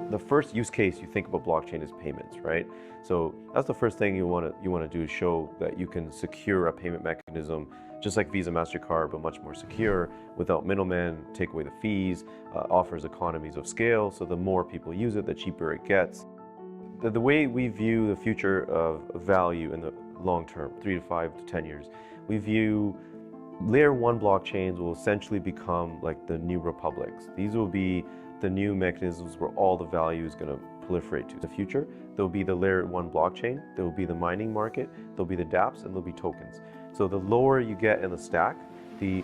The first use case you think about blockchain is payments, right? So that's the first thing you want to do is show that you can secure a payment mechanism just like Visa, MasterCard, but much more secure, without middlemen, take away the fees, offers economies of scale, so the more people use it, the cheaper it gets. The way we view the future of value in the long term, 3 to 5 to 10 years, we view layer 1 blockchains will essentially become like the new republics. These will be the new mechanisms where all the value is going to proliferate to. The future, there'll be the layer 1 blockchain, there will be the mining market, there'll be the dApps, and there'll be tokens. So the lower you get in the stack, the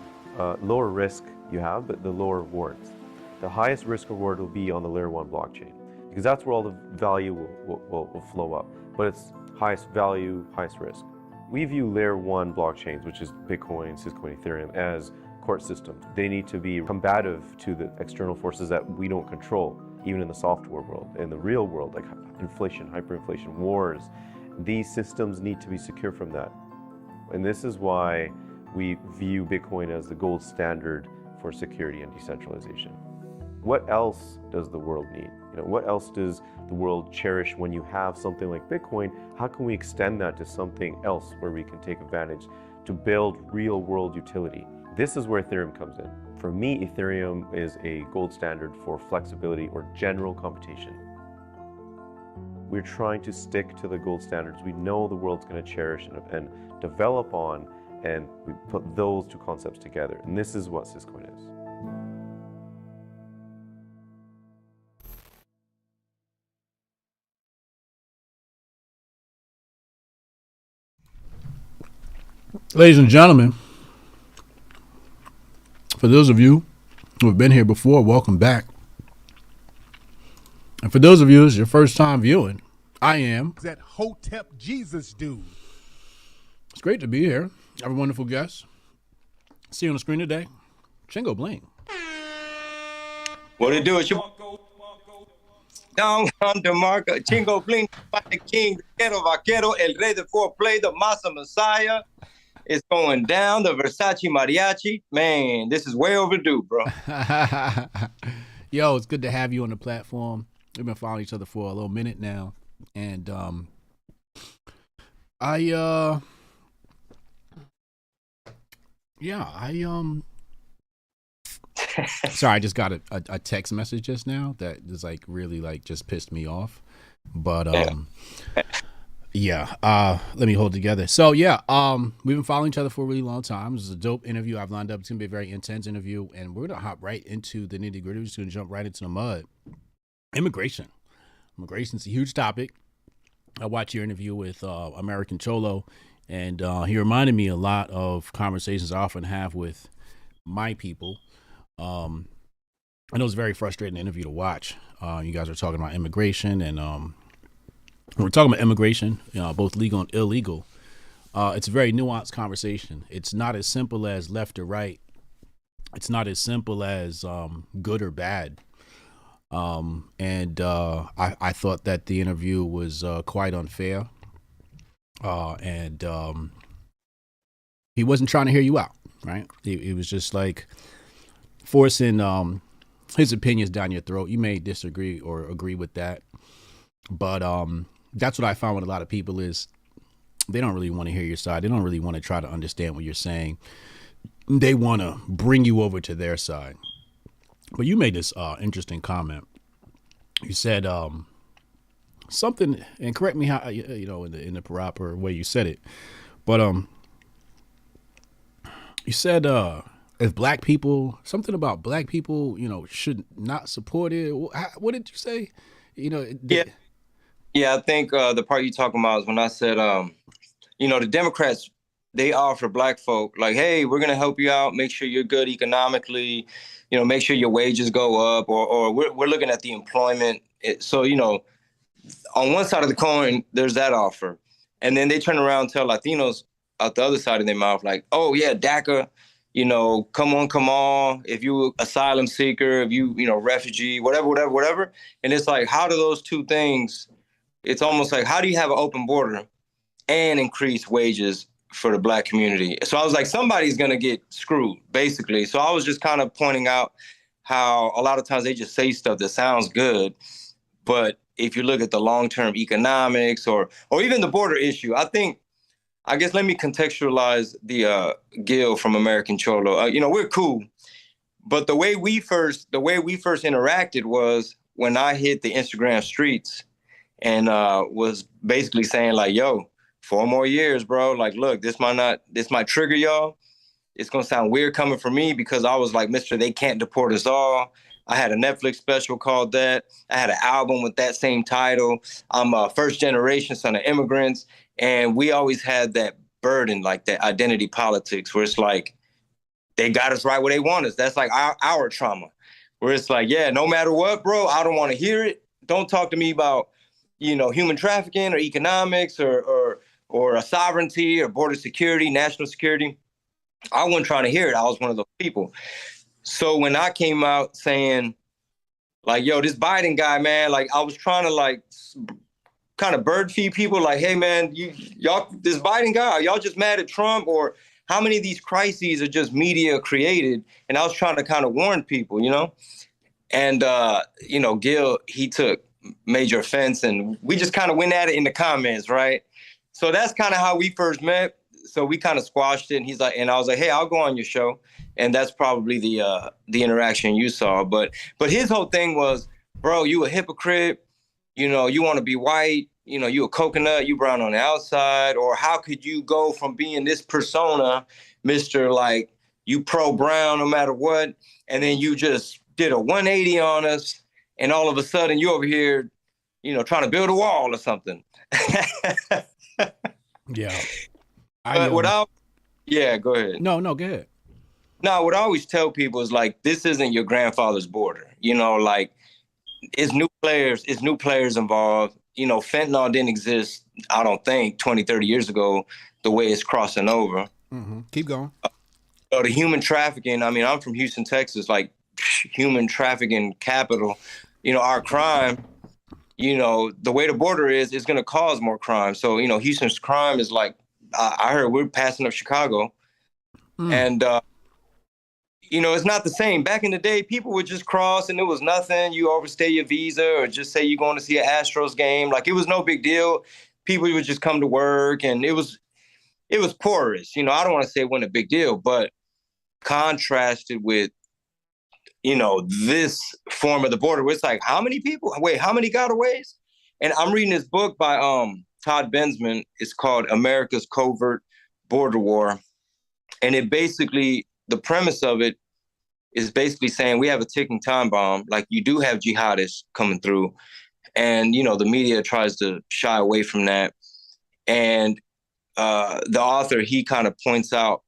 lower risk you have, but the lower rewards. The highest risk reward will be on the layer 1 blockchain, because that's where all the value will flow up. But it's highest value, highest risk. We view layer 1 blockchains, which is Bitcoin, Syscoin, Ethereum, as court systems. They need to be combative to the external forces that we don't control, even in the software world. In the real world, like inflation, hyperinflation, wars, these systems need to be secure from that. And this is why we view Bitcoin as the gold standard for security and decentralization. What else does the world need? What else does the world cherish when you have something like Bitcoin? How can we extend that to something else where we can take advantage to build real world utility? This is where Ethereum comes in. For me, Ethereum is a gold standard for flexibility or general computation. We're trying to stick to the gold standards we know the world's going to cherish and develop on, and we put those two concepts together. And this is what Syscoin is. Ladies and gentlemen, for those of you who have been here before, welcome back. And for those of you, it's your first time viewing, I am that Hotep Jesus dude. It's great to be here. I have a wonderful guest. See you on the screen today, Chingo Bling. What it do? It's your down under marca Chingo Bling, the king, Quiero Vaquero, el rey de foreplay, the Massa Messiah. It's going down, the Versace Mariachi. Man, this is way overdue, bro. Yo, it's good to have you on the platform. We've been following each other for a little minute now. And sorry, I just got a text message just now that is like really like just pissed me off. But let me hold together. So we've been following each other for a really long time. This is a dope interview I've lined up. It's gonna be a very intense interview, and we're gonna hop right into the nitty gritty. We're just gonna jump right into the mud. Immigration is a huge topic. I watched your interview with American Cholo, and he reminded me a lot of conversations I often have with my people. I know it's a very frustrating interview to watch. You guys are talking about immigration, and when we're talking about immigration, both legal and illegal. It's a very nuanced conversation. It's not as simple as left or right. It's not as simple as good or bad. I thought that the interview was quite unfair. And he wasn't trying to hear you out, right? He was just like forcing his opinions down your throat. You may disagree or agree with that, but that's what I found with a lot of people is they don't really want to hear your side. They don't really want to try to understand what you're saying. They want to bring you over to their side. But you made this interesting comment. You said something, and correct me how in the proper way you said it. But you said if black people, something about black people, should not support it. What did you say? Yeah, I think the part you're talking about is when I said, the Democrats, they offer black folk like, hey, we're going to help you out, make sure you're good economically, make sure your wages go up, or we're looking at the employment. So, on one side of the coin, there's that offer. And then they turn around and tell Latinos out the other side of their mouth, like, oh, yeah, DACA, come on. If you asylum seeker, if you, refugee, whatever. And it's like, how do those two things, it's almost like, how do you have an open border and increase wages for the black community? So I was like, somebody's going to get screwed, basically. So I was just kind of pointing out how a lot of times they just say stuff that sounds good, but if you look at the long-term economics or even the border issue, I guess let me contextualize the Gil from American Cholo. We're cool, but the way we first interacted was when I hit the Instagram streets and was basically saying like, "Yo, 4 more years, bro. Like, look, this might trigger y'all. It's gonna sound weird coming from me because I was like, Mr. They Can't Deport Us All. I had a Netflix special called that. I had an album with that same title. I'm a first generation son of immigrants. And we always had that burden, like that identity politics, where it's like, they got us right where they want us. That's like our trauma, where it's like, yeah, no matter what, bro, I don't want to hear it. Don't talk to me about, human trafficking or economics or a sovereignty or border security, national security. I wasn't trying to hear it. I was one of those people. So when I came out saying, like, yo, this Biden guy, man, like, I was trying to, like, kind of bird feed people, like, hey, man, y'all, this Biden guy, y'all just mad at Trump? Or how many of these crises are just media created? And I was trying to kind of warn people, And, Gil, he took major offense, and we just kind of went at it in the comments, right? So that's kind of how we first met. So we kind of squashed it, and he's like, and I was like, hey, I'll go on your show. And that's probably the interaction you saw. But his whole thing was, bro, you a hypocrite. You want to be white. You a coconut. You brown on the outside. Or how could you go from being this persona, Mr. Like, you pro-brown no matter what, and then you just did a 180 on us, and all of a sudden you over here, trying to build a wall or something. Yeah. Yeah, go ahead. No, go ahead. No, what I always tell people is like, this isn't your grandfather's border. Like, it's new players involved. Fentanyl didn't exist, I don't think, 20, 30 years ago, the way it's crossing over. Mm-hmm. Keep going. The human trafficking, I mean, I'm from Houston, Texas, like human trafficking capital. Our crime, the way the border is going to cause more crime. So, Houston's crime is like, I heard we're passing up Chicago. And, it's not the same. Back in the day, people would just cross and it was nothing. You overstay your visa or just say you're going to see an Astros game. Like, it was no big deal. People would just come to work, and it was porous. I don't want to say it wasn't a big deal, but contrasted with, this form of the border, where it's like, how many people? Wait, how many gotaways? And I'm reading this book by Todd Bensman. It's called America's Covert Border War. And it basically, the premise of it is basically saying we have a ticking time bomb. Like, you do have jihadists coming through, and, the media tries to shy away from that. And the author, he kind of points out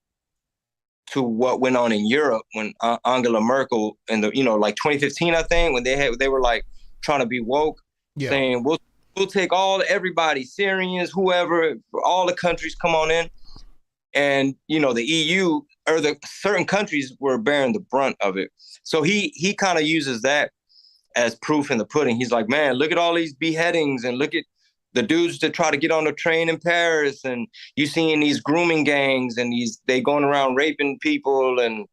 to what went on in Europe when Angela Merkel in the, like 2015, I think, when they were like trying to be woke, saying we'll take everybody, Syrians, whoever, all the countries, come on in. And, the EU or the certain countries were bearing the brunt of it. So he kind of uses that as proof in the pudding. He's like, man, look at all these beheadings, and look at the dudes that try to get on the train in Paris, and you seeing these grooming gangs, and they going around raping people, and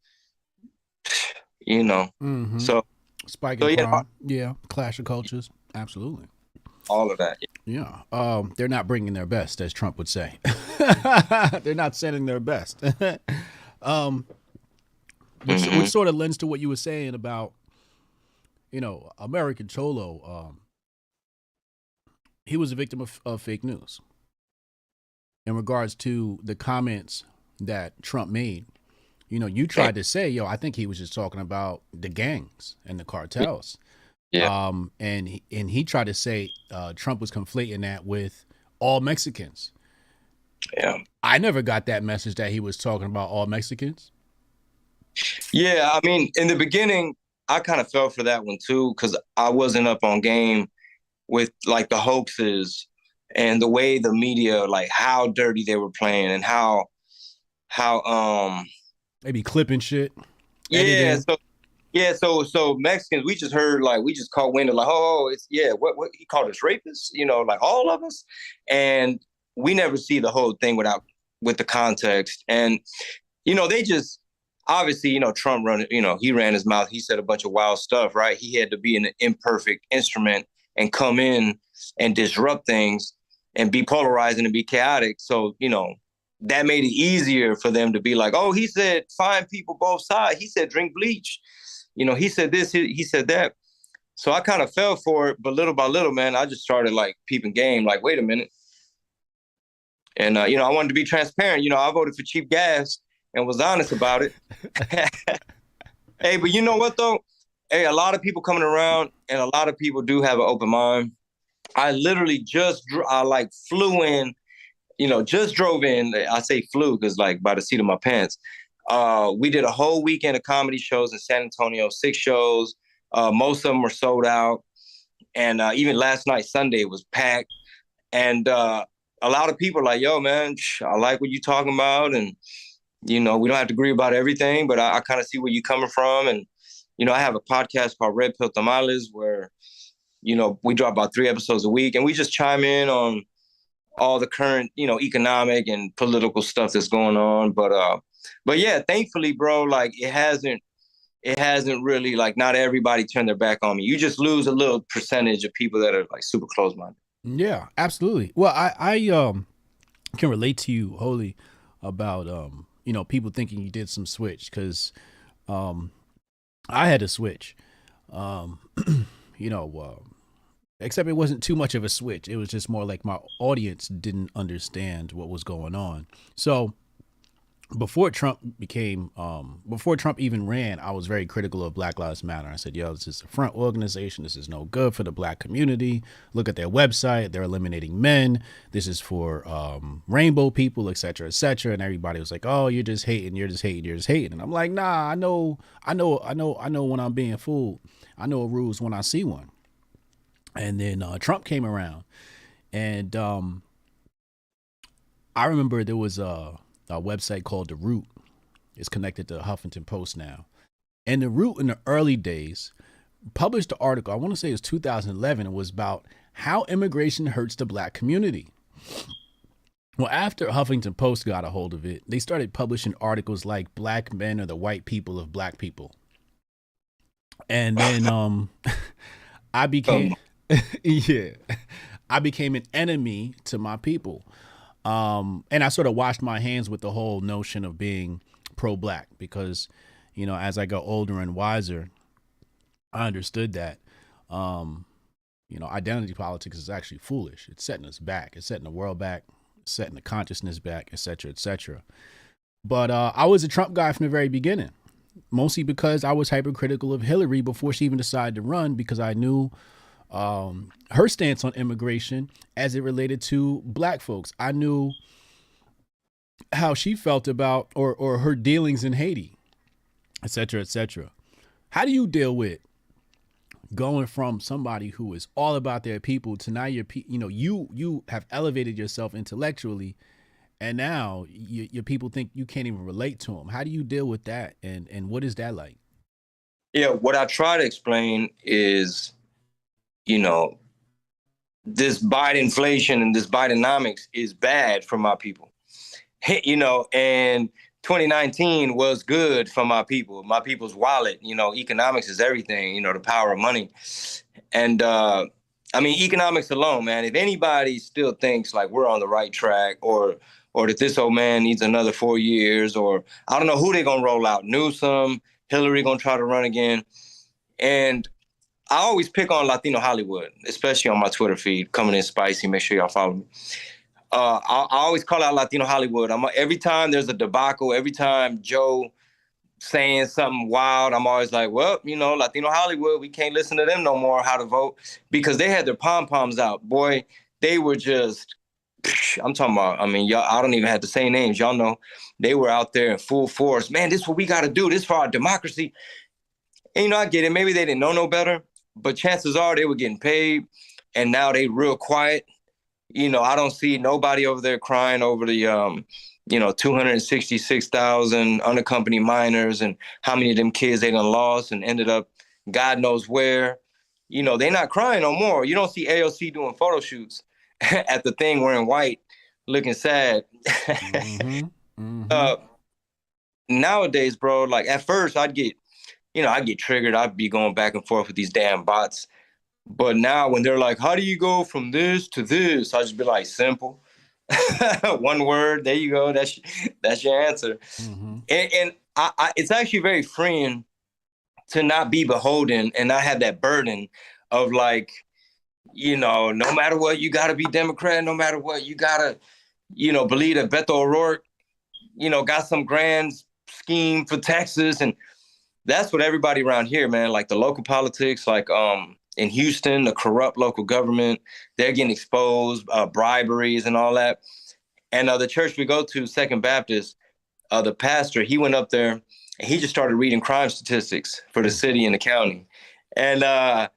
Mm-hmm. So spiking crime. Yeah, clash of cultures. Absolutely. All of that. Yeah. They're not bringing their best, as Trump would say. They're not sending their best. Which sort of lends to what you were saying about, American Cholo. He was a victim of fake news in regards to the comments that Trump made. You tried to say, I think he was just talking about the gangs and the cartels. Yeah. And he tried to say Trump was conflating that with all Mexicans. Yeah. I never got that message that he was talking about all Mexicans. Yeah, I mean, in the beginning, I kind of fell for that one too, because I wasn't up on game with like the hoaxes and the way the media, like how dirty they were playing, and how they be clipping shit. Yeah, so Mexicans, we just heard, like, we just caught wind of, like, it's what he called us rapists, like all of us, and we never see the whole thing with the context. And they just, obviously, Trump he ran his mouth. He said a bunch of wild stuff, right? He had to be an imperfect instrument and come in and disrupt things and be polarizing and be chaotic. So, that made it easier for them to be like, oh, he said, find people both sides. He said, drink bleach. He said this, he said that. So I kind of fell for it, but little by little, man, I just started like peeping game, like, wait a minute. And, I wanted to be transparent. I voted for cheap gas and was honest about it. Hey, but you know what, though? Hey, a lot of people coming around and a lot of people do have an open mind. I literally just flew in, just drove in. I say flew because like by the seat of my pants. We did a whole weekend of comedy shows in San Antonio, 6 shows. Most of them were sold out. And even last night, Sunday, was packed. And a lot of people are like, yo, man, I like what you're talking about. And, we don't have to agree about everything, but I kind of see where you're coming from. And, I have a podcast called Red Pill Tamales where, we drop about 3 episodes a week and we just chime in on all the current, economic and political stuff that's going on. But yeah, thankfully, bro, like it hasn't really, like, not everybody turned their back on me. You just lose a little percentage of people that are like super close-minded. Yeah, absolutely. Well, I can relate to you wholly about, people thinking you did some switch because I had to switch, except it wasn't too much of a switch. It was just more like my audience didn't understand what was going on. So before Trump even ran, I was very critical of Black Lives Matter. I said, yo, this is a front organization. This is no good for the black community. Look at their website. They're eliminating men. This is for rainbow people, et cetera, et cetera. And everybody was like, oh, you're just hating. You're just hating. You're just hating. And I'm like, nah, I know when I'm being fooled. I know a ruse when I see one. And then Trump came around and I remember there was a website called The Root. It's connected to Huffington Post now. And The Root in the early days published an article, I want to say it was 2011, it was about how immigration hurts the black community. Well, after Huffington Post got a hold of it, they started publishing articles like Black Men Are the White People of Black People. And then I became I became an enemy to my people. And I sort of washed my hands with the whole notion of being pro-black because, as I got older and wiser, I understood that, identity politics is actually foolish. It's setting us back. It's setting the world back, setting the consciousness back, et cetera, et cetera. But I was a Trump guy from the very beginning, mostly because I was hypercritical of Hillary before she even decided to run because I knew her stance on immigration as it related to black folks. I knew how she felt about or her dealings in Haiti, et cetera, et cetera. How do you deal with going from somebody who is all about their people to now you have elevated yourself intellectually and now your people think you can't even relate to them? How do you deal with that? And what is that like? Yeah, what I try to explain is, this Biden inflation and this Bidenomics is bad for my people, and 2019 was good for my people, my people's wallet. Economics is everything, the power of money. And economics alone, man, if anybody still thinks like we're on the right track or that this old man needs another 4 years, or I don't know who they're going to roll out, Newsom, Hillary going to try to run again. And I always pick on Latino Hollywood, especially on my Twitter feed, coming in spicy. Make sure y'all follow me. I always call out Latino Hollywood. Every time there's a debacle, every time Joe saying something wild, I'm always like, well, Latino Hollywood, we can't listen to them no more, how to vote, because they had their pom-poms out. Boy, they were just, I'm talking about, y'all, I don't even have to say names. Y'all know they were out there in full force. Man, this is what we got to do. This is for our democracy. And, I get it. Maybe they didn't know no better. But chances are they were getting paid, and now they real quiet. I don't see nobody over there crying over the, 266,000 unaccompanied minors and how many of them kids they done lost and ended up God knows where. They not crying no more. You don't see AOC doing photo shoots at the thing wearing white, looking sad. Mm-hmm. Mm-hmm. nowadays, bro, like at first I'd get triggered. I'd be going back and forth with these damn bots. But now when they're like, how do you go from this to this? I just be like, simple. One word, there you go. That's your answer. Mm-hmm. And it's actually very freeing to not be beholden and not have that burden of like, no matter what, you gotta be Democrat, no matter what, you gotta, believe that Beto O'Rourke, got some grand scheme for Texas. And that's what everybody around here, man, like the local politics, like in Houston, the corrupt local government, they're getting exposed, briberies and all that. And the church we go to, Second Baptist, the pastor, he went up there and he just started reading crime statistics for the city and the county. And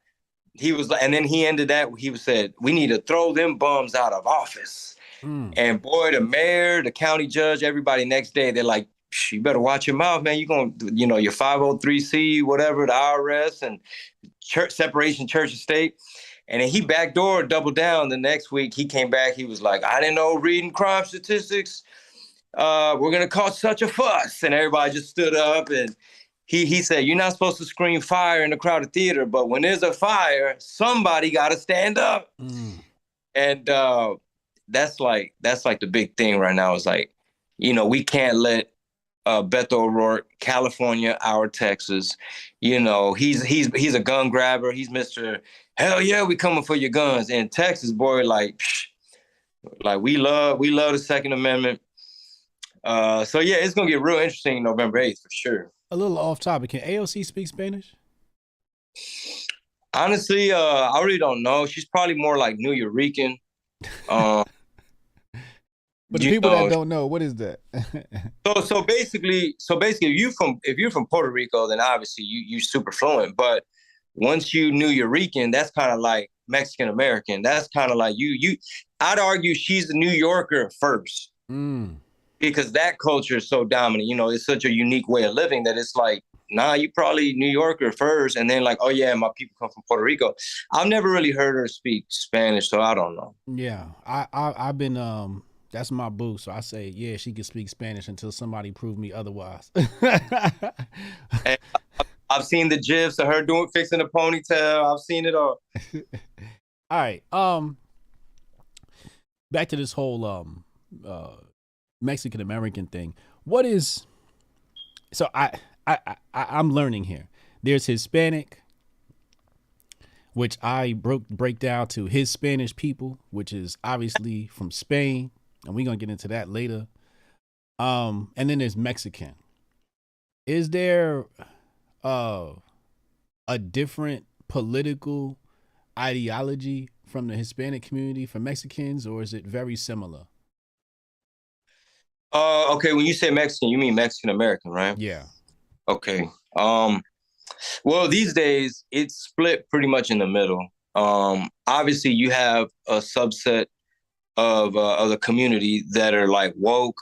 he was, and then he ended that, he said, we need to throw them bums out of office. And boy, the mayor, the county judge, everybody next day, they're like, you better watch your mouth, man. You're going to, your 503C, whatever, the IRS and church separation, church and state. And then he backdoored, doubled down. The next week he came back. He was like, I didn't know reading crime statistics, we're going to cause such a fuss. And everybody just stood up and he said, you're not supposed to scream fire in a crowded theater, but when there's a fire, somebody got to stand up. And that's like the big thing right now is like, we can't let Beto O'Rourke, California, our Texas, he's a gun grabber. He's Mr. Hell yeah, we coming for your guns. In Texas, boy, like we love the Second Amendment. So yeah, it's gonna get real interesting November 8th for sure. A little off topic. Can AOC speak Spanish? Honestly, I really don't know. She's probably more like New Yorican. But the people that don't know, what is that? so basically, if you're from Puerto Rico, then obviously you super fluent. But once you New Yorican, that's kind of like Mexican American. That's kind of like you. I'd argue she's a New Yorker first, because that culture is so dominant. It's such a unique way of living that it's like, nah, you probably New Yorker first, and then like, oh yeah, my people come from Puerto Rico. I've never really heard her speak Spanish, so I don't know. Yeah, I've been that's my boo. So I say, yeah, she can speak Spanish until somebody prove me otherwise. I've seen the gifs of her fixing a ponytail. I've seen it all. All right. Back to this whole Mexican American thing. What is? So I'm learning here. There's Hispanic, which I break down to his Spanish people, which is obviously from Spain. And we're going to get into that later. And then there's Mexican. Is there a different political ideology from the Hispanic community for Mexicans, or is it very similar? Okay, when you say Mexican, you mean Mexican American, right? Yeah. Okay. Well, these days it's split pretty much in the middle. Obviously, you have a subset of the community that are like woke.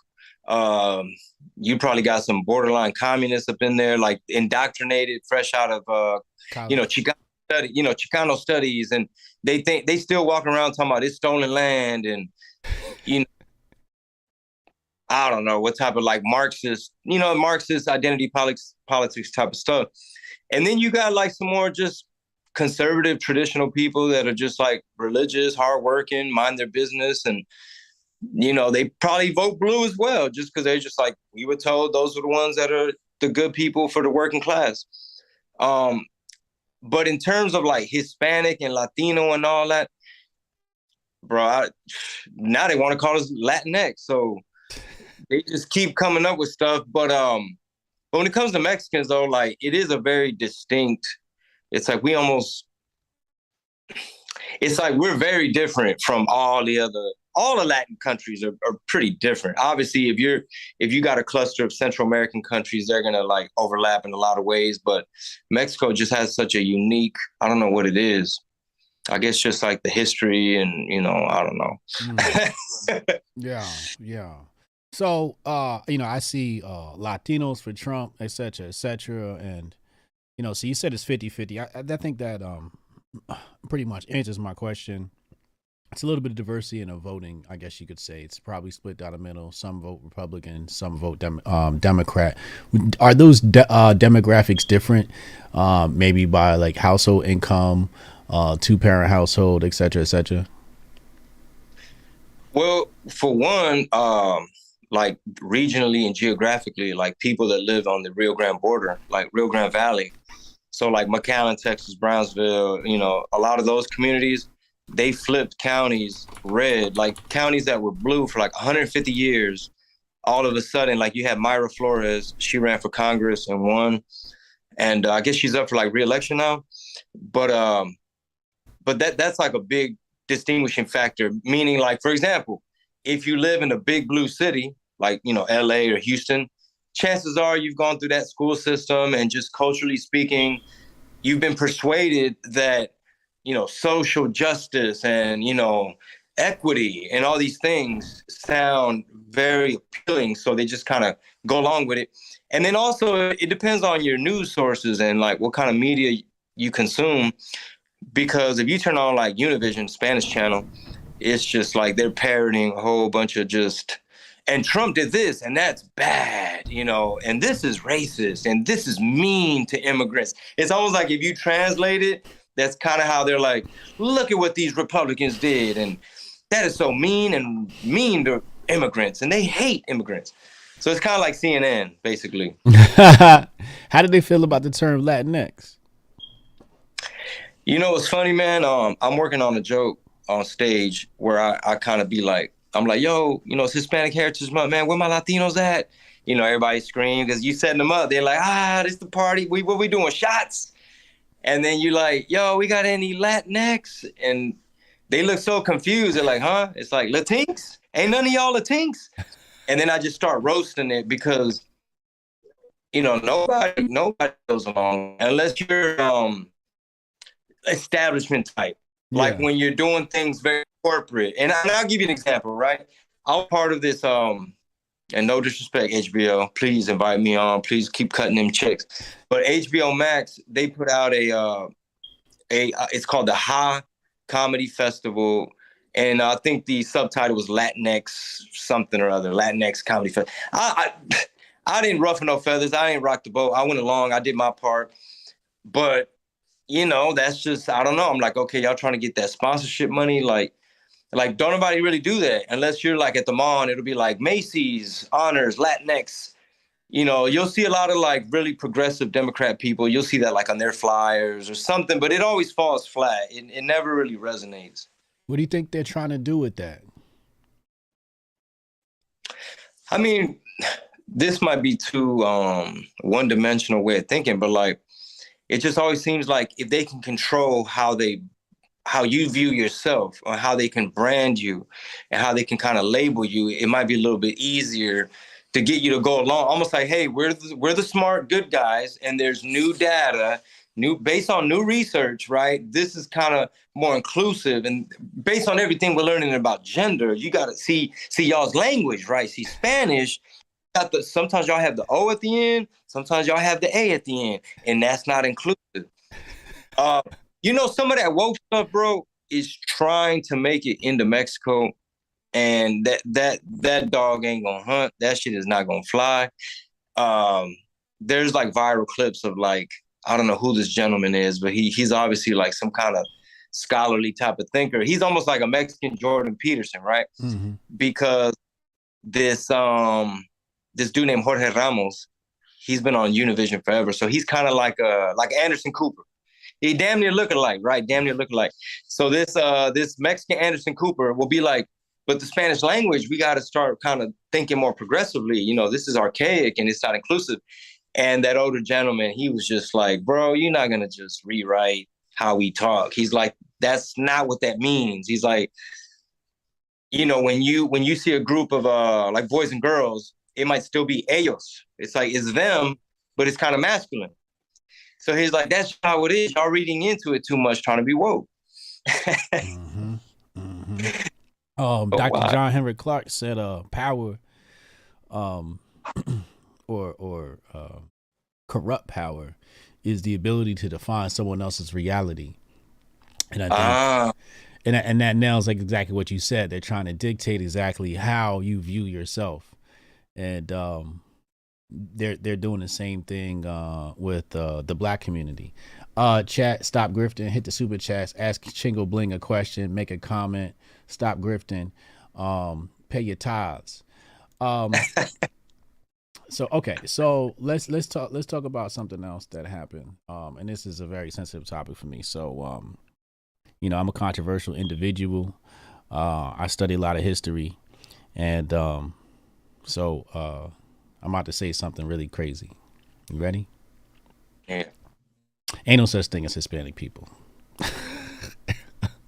You probably got some borderline communists up in there, like indoctrinated, fresh out of Chicano studies, and they think they still walking around talking about it's stolen land, and I don't know what type of like Marxist identity politics type of stuff. And then you got like some more just conservative, traditional people that are just like religious, hardworking, mind their business. And, they probably vote blue as well, just because they're just like, we were told those are the ones that are the good people for the working class. But in terms of like Hispanic and Latino and all that, bro, now they want to call us Latinx. So they just keep coming up with stuff. But when it comes to Mexicans, though, like it is a very distinct. It's like it's like we're very different from all the Latin countries are pretty different. Obviously, if you got a cluster of Central American countries, they're gonna like overlap in a lot of ways. But Mexico just has such a unique, I don't know what it is. I guess just like the history and, I don't know. Yeah. So, I see Latinos for Trump, et cetera. And, so you said it's 50-50. I think that pretty much answers my question. it's a little bit of diversity in the voting, I guess you could say. It's probably split down the middle. Some vote Republican, some vote Democrat. Are those demographics different? Maybe by like household income, two-parent household, et cetera, et cetera? Well, for one, like regionally and geographically, like people that live on the Rio Grande border, like Rio Grande Valley. So like McAllen, Texas, Brownsville, a lot of those communities, they flipped counties red, like counties that were blue for like 150 years. All of a sudden, like you had Myra Flores, she ran for Congress and won. And I guess she's up for like re-election now. But that's like a big distinguishing factor, meaning like, for example, if you live in a big blue city, like, LA or Houston, chances are you've gone through that school system and just culturally speaking, you've been persuaded that, social justice and, equity and all these things sound very appealing. So they just kind of go along with it. And then also it depends on your news sources and like what kind of media you consume. Because if you turn on like Univision, Spanish channel, it's just like they're parroting a whole bunch of and Trump did this and that's bad, and this is racist and this is mean to immigrants. It's almost like if you translate it, that's kind of how they're like, look at what these Republicans did. And that is so mean to immigrants and they hate immigrants. So it's kind of like CNN, basically. How did they feel about the term Latinx? What's funny, man? I'm working on a joke on stage where I kind of be like, I'm like, yo, it's Hispanic Heritage Month, man. Where my Latinos at? Everybody scream because you setting them up. They're like, this the party. What we doing? Shots? And then you like, yo, we got any Latinx? And they look so confused. They're like, huh? It's like, Latinx? Ain't none of y'all Latinx? And then I just start roasting it because, nobody goes along unless you're establishment type. Yeah. Like when you're doing things very corporate. And I'll give you an example, right? I'm part of this, and no disrespect, HBO, please invite me on. Please keep cutting them checks. But HBO Max, they put out it's called the Ha Comedy Festival. And I think the subtitle was Latinx something or other, Latinx Comedy Festival. I didn't ruffle no feathers. I didn't rock the boat. I went along. I did my part. But, that's just, I don't know. I'm like, okay, y'all trying to get that sponsorship money? Like don't nobody really do that unless you're like at the mall and it'll be like Macy's honors Latinx. You'll see a lot of like really progressive Democrat people. You'll see that like on their flyers or something, but it always falls flat. It never really resonates. What do you think they're trying to do with that? I mean, this might be too one-dimensional way of thinking, but like, it just always seems like if they can control how you view yourself or how they can brand you and how they can kind of label you, it might be a little bit easier to get you to go along. Almost like, hey, we're the smart, good guys, and there's new data, based on new research, right? This is kind of more inclusive, and based on everything we're learning about gender, you got to see y'all's language, right? See Spanish. Sometimes y'all have the O at the end. Sometimes y'all have the A at the end, and that's not inclusive. Some of that woke stuff, bro, is trying to make it into Mexico, and that dog ain't gonna hunt. That shit is not gonna fly. There's like viral clips of like, I don't know who this gentleman is, but he's obviously like some kind of scholarly type of thinker. He's almost like a Mexican Jordan Peterson, right? Mm-hmm. Because this dude named Jorge Ramos, he's been on Univision forever. So he's kind of like Anderson Cooper. He damn near look alike, right? Damn near look alike. So this Mexican Anderson Cooper will be like, but the Spanish language, we got to start kind of thinking more progressively. This is archaic and it's not inclusive. And that older gentleman, he was just like, bro, you're not going to just rewrite how we talk. He's like, that's not what that means. He's like, when you see a group of like boys and girls, it might still be ellos. It's like, it's them, but it's kind of masculine. So he's like, that's how it is. Y'all reading into it too much, trying to be woke. Mm-hmm. Mm-hmm. Dr. John Henrik Clarke said, power, or corrupt power is the ability to define someone else's reality. And I think and that nails like exactly what you said. They're trying to dictate exactly how you view yourself, and they're doing the same thing with the black community. Chat, stop grifting, hit the super chats, ask Chingo Bling a question, make a comment, stop grifting, pay your tithes. So okay, so let's talk about something else that happened. And this is a very sensitive topic for me. So you know, I'm a controversial individual. I study a lot of history, and so I'm about to say something really crazy. You ready? Yeah. Ain't no such thing as Hispanic people.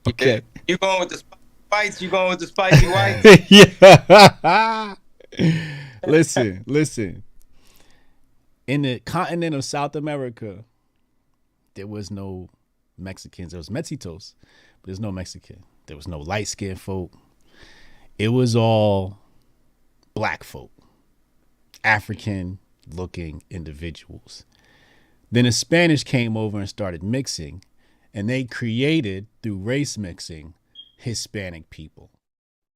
Okay. You going with the spice? You going with the spicy whites? Yeah. Listen. In the continent of South America, there was no Mexicans. There was Mexitos, but there's no Mexican. There was no light-skinned folk. It was all black folk, African-looking individuals. Then the Spanish came over and started mixing, and they created, through race mixing, Hispanic people.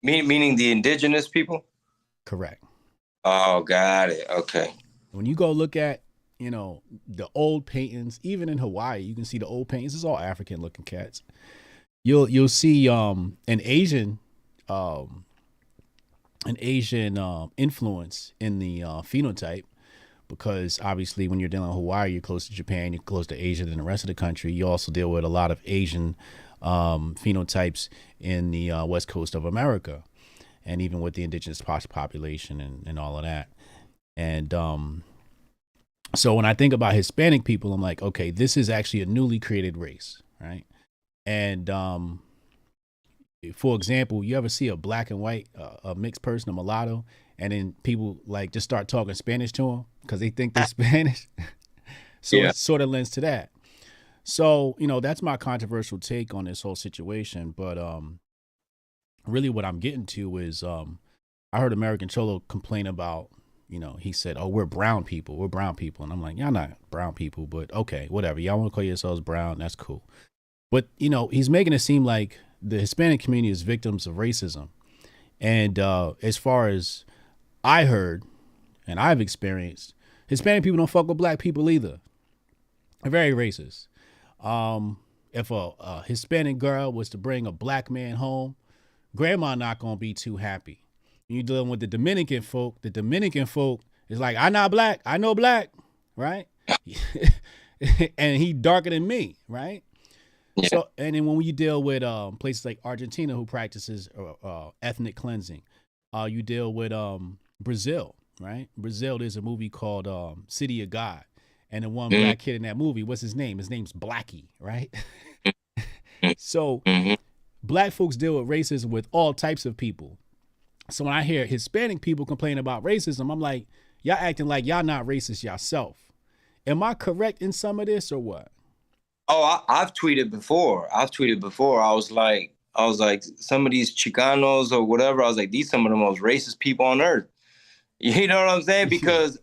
Meaning the indigenous people? Correct. Oh, got it. Okay. When you go look at, you know, the old paintings, even in Hawaii, you can see the old paintings. It's all African-looking cats. You'll see an Asian influence in the phenotype, because obviously when you're dealing with Hawaii, you're close to Japan, you're close to Asia than the rest of the country. You also deal with a lot of Asian phenotypes in the west coast of America, and even with the indigenous population and all of that. And so when I think about Hispanic people, I'm like, okay, this is actually a newly created race, right? And for example, you ever see a black and white, a mixed person, a mulatto, and then people like just start talking Spanish to them because they think they're Spanish. So yeah. It sort of lends to that. So, you know, that's my controversial take on this whole situation. But really what I'm getting to is I heard American Cholo complain about, you know, he said, oh, we're brown people. We're brown people. And I'm like, y'all not brown people, but okay, whatever. Y'all want to call yourselves brown. That's cool. But, you know, he's making it seem like the Hispanic community is victims of racism. And as far as I heard and I've experienced, Hispanic people don't fuck with black people either. They're very racist. If a Hispanic girl was to bring a black man home, grandma not going to be too happy. When you're dealing with the Dominican folk is like, I'm not black. I know black, right? And he darker than me, right? Yeah. So, and then when you deal with places like Argentina, who practices ethnic cleansing, you deal with Brazil, right? Brazil, there's a movie called City of God, and the one black kid in that movie, what's his name? His name's Blackie, right? So black folks deal with racism with all types of people. So when I hear Hispanic people complain about racism, I'm like, y'all acting like y'all not racist yourself. Am I correct in some of this or what? Oh, I've tweeted before. I was like, some of these Chicanos or whatever, I was like, these some of the most racist people on earth. You know what I'm saying? Because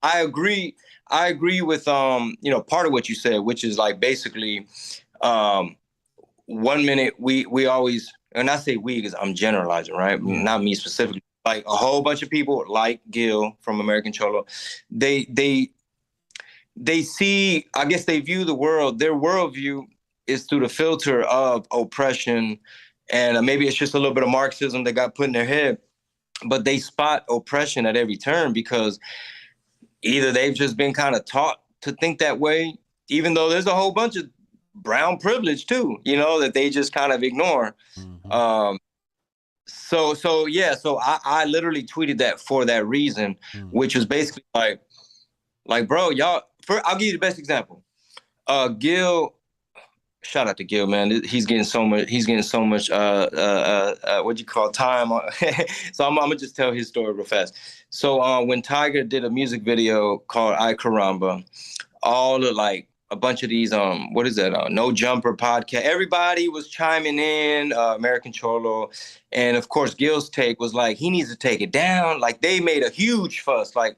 I agree with you know, part of what you said, which is like basically 1 minute we always, and I say we because I'm generalizing, right? Not me specifically. Like a whole bunch of people like Gil from American Cholo, they see, I guess they view the world, their worldview is through the filter of oppression. And maybe it's just a little bit of Marxism that got put in their head, but they spot oppression at every turn because either they've just been kind of taught to think that way, even though there's a whole bunch of brown privilege too, you know, that they just kind of ignore. Mm-hmm. So I literally tweeted that for that reason, which was basically like, bro, y'all, I'll give you the best example. Gil, shout out to Gil, man. He's getting so much what you call time. So I'm gonna just tell his story real fast. So when Tiger did a music video called I Caramba, all of like a bunch of these what is that? No Jumper podcast. Everybody was chiming in, American Cholo, and of course Gil's take was like he needs to take it down. Like they made a huge fuss, like.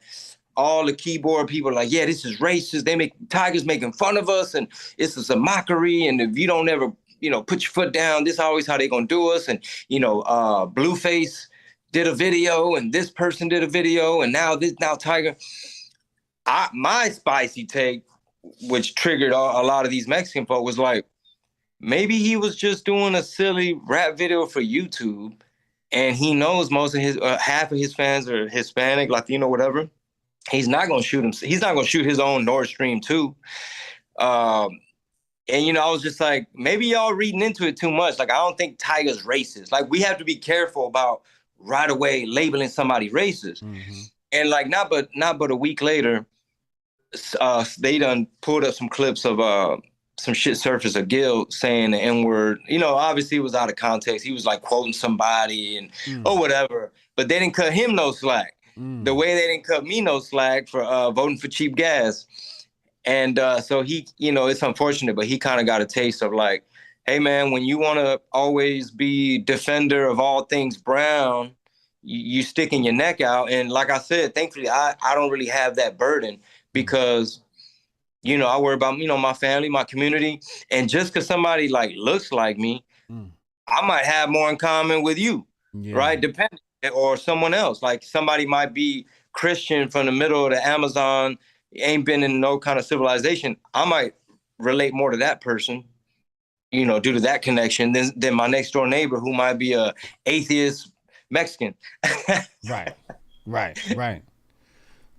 All the keyboard people are like, yeah, this is racist. Tiger's making fun of us, and this is a mockery. And if you don't ever put your foot down. This is always how they gonna do us. And, Blueface did a video and this person did a video and now Tiger. My spicy take, which triggered a lot of these Mexican folk, was like, maybe he was just doing a silly rap video for YouTube and he knows most of his, half of his fans are Hispanic, Latino, whatever. He's not going to shoot him. He's not going to shoot his own N.O.R.E stream too. And, I was just like, maybe y'all reading into it too much. Like, I don't think Tiger's racist. Like, we have to be careful about right away labeling somebody racist. Mm-hmm. And like, not but a week later, they done pulled up some clips of some shit surface of Gil saying the N-word. Obviously it was out of context. He was like quoting somebody and or whatever. But they didn't cut him no slack. The way they didn't cut me no slack for voting for cheap gas. And so he, it's unfortunate, but he kind of got a taste of like, hey man, when you want to always be defender of all things brown, you sticking your neck out. And like I said, thankfully, I don't really have that burden because, I worry about, my family, my community. And just because somebody like looks like me, I might have more in common with you, right? Depending, or someone else. Like somebody might be Christian from the middle of the Amazon, ain't been in no kind of civilization. I might relate more to that person, due to that connection than my next door neighbor who might be a atheist Mexican. Right.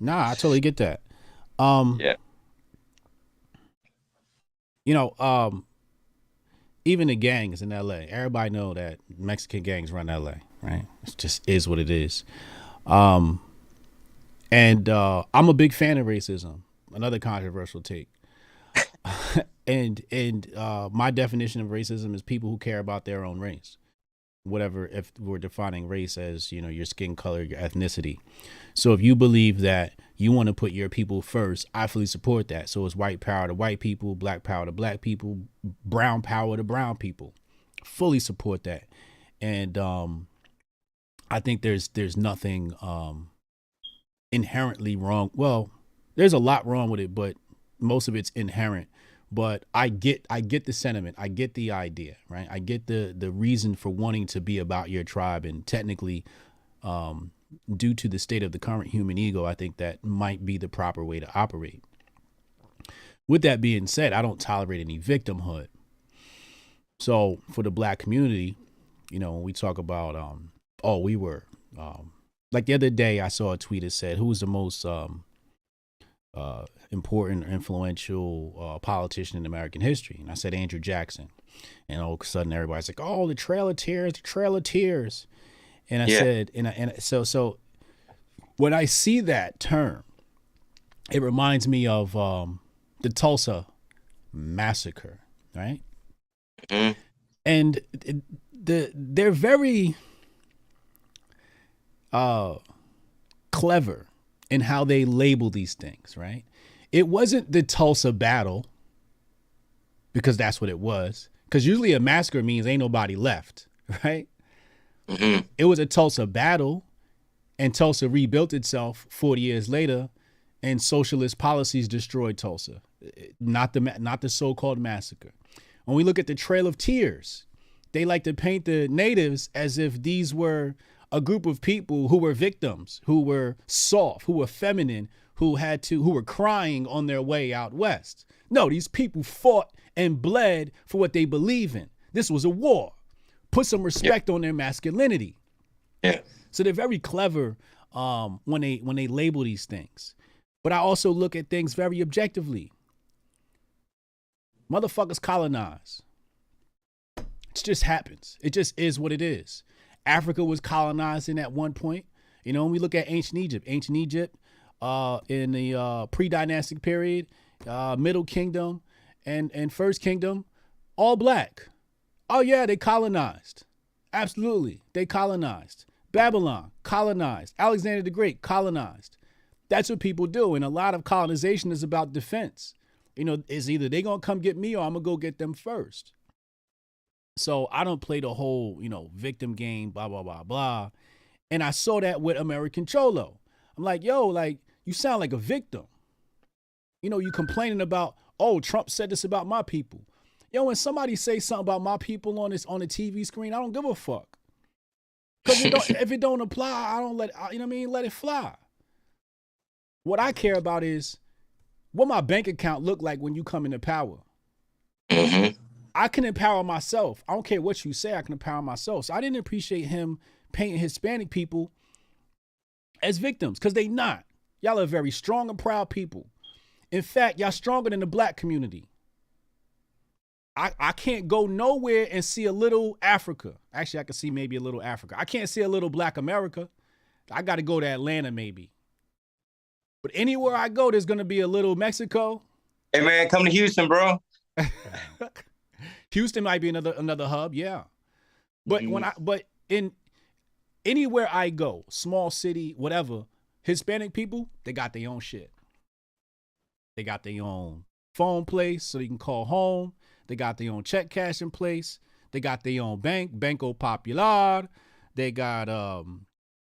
Nah, I totally get that. Yeah. Even the gangs in LA, everybody know that Mexican gangs run LA, right? It just is what it is. And I'm a big fan of racism. Another controversial take. and my definition of racism is people who care about their own race. Whatever, if we're defining race as, your skin color, your ethnicity. So if you believe that you want to put your people first, I fully support that. So it's white power to white people, black power to black people, brown power to brown people. Fully support that. And I think there's nothing inherently wrong. Well, there's a lot wrong with it, but most of it's inherent. But I get the sentiment. I get the idea, right? I get the reason for wanting to be about your tribe. And technically, due to the state of the current human ego, I think that might be the proper way to operate. With that being said, I don't tolerate any victimhood. So for the black community, when we talk about, like the other day, I saw a tweet that said, who was the most important or influential politician in American history? And I said Andrew Jackson. And all of a sudden everybody's like, oh, the Trail of Tears. And I said, so when I see that term, it reminds me of the Tulsa massacre, right? Mm-hmm. And they're very clever in how they label these things, right? It wasn't the Tulsa battle, because that's what it was. Because usually a massacre means ain't nobody left, right? Mm-hmm. It was a Tulsa battle, and Tulsa rebuilt itself 40 years later, and socialist policies destroyed Tulsa, not the so-called massacre. When we look at the Trail of Tears, they like to paint the natives as if these were a group of people who were victims, who were soft, who were feminine, who were crying on their way out west. No, these people fought and bled for what they believe in. This was a war. Put some respect on their masculinity. Yeah. So they're very clever when they label these things. But I also look at things very objectively. Motherfuckers colonize. It just happens. It just is what it is. Africa was colonizing at one point. When we look at ancient Egypt in the pre-dynastic period, Middle Kingdom and First Kingdom, all black. Oh yeah, they colonized. Absolutely, they colonized. Babylon, colonized. Alexander the Great, colonized. That's what people do. And a lot of colonization is about defense. It's either they gonna come get me or I'm gonna go get them first. So I don't play the whole, victim game, blah, blah, blah, blah. And I saw that with American Cholo. I'm like, yo, like, you sound like a victim. You complaining about, oh, Trump said this about my people. Yo, when somebody say something about my people on the TV screen, I don't give a fuck. Because if it don't apply, I don't let, you know what I mean? Let it fly. What I care about is what my bank account look like when you come into power. Mm-hmm. I can empower myself. I don't care what you say, I can empower myself. So I didn't appreciate him painting Hispanic people as victims, because they not. Y'all are very strong and proud people. In fact, y'all stronger than the black community. I can't go nowhere and see a little Africa. Actually, I can see maybe a little Africa. I can't see a little black America. I got to go to Atlanta maybe. But anywhere I go, there's going to be a little Mexico. Hey, man, come to Houston, bro. Houston might be another hub, yeah. But but in anywhere I go, small city, whatever, Hispanic people, they got their own shit. They got their own phone place so you can call home. They got their own check cash in place. They got their own bank, Banco Popular. They got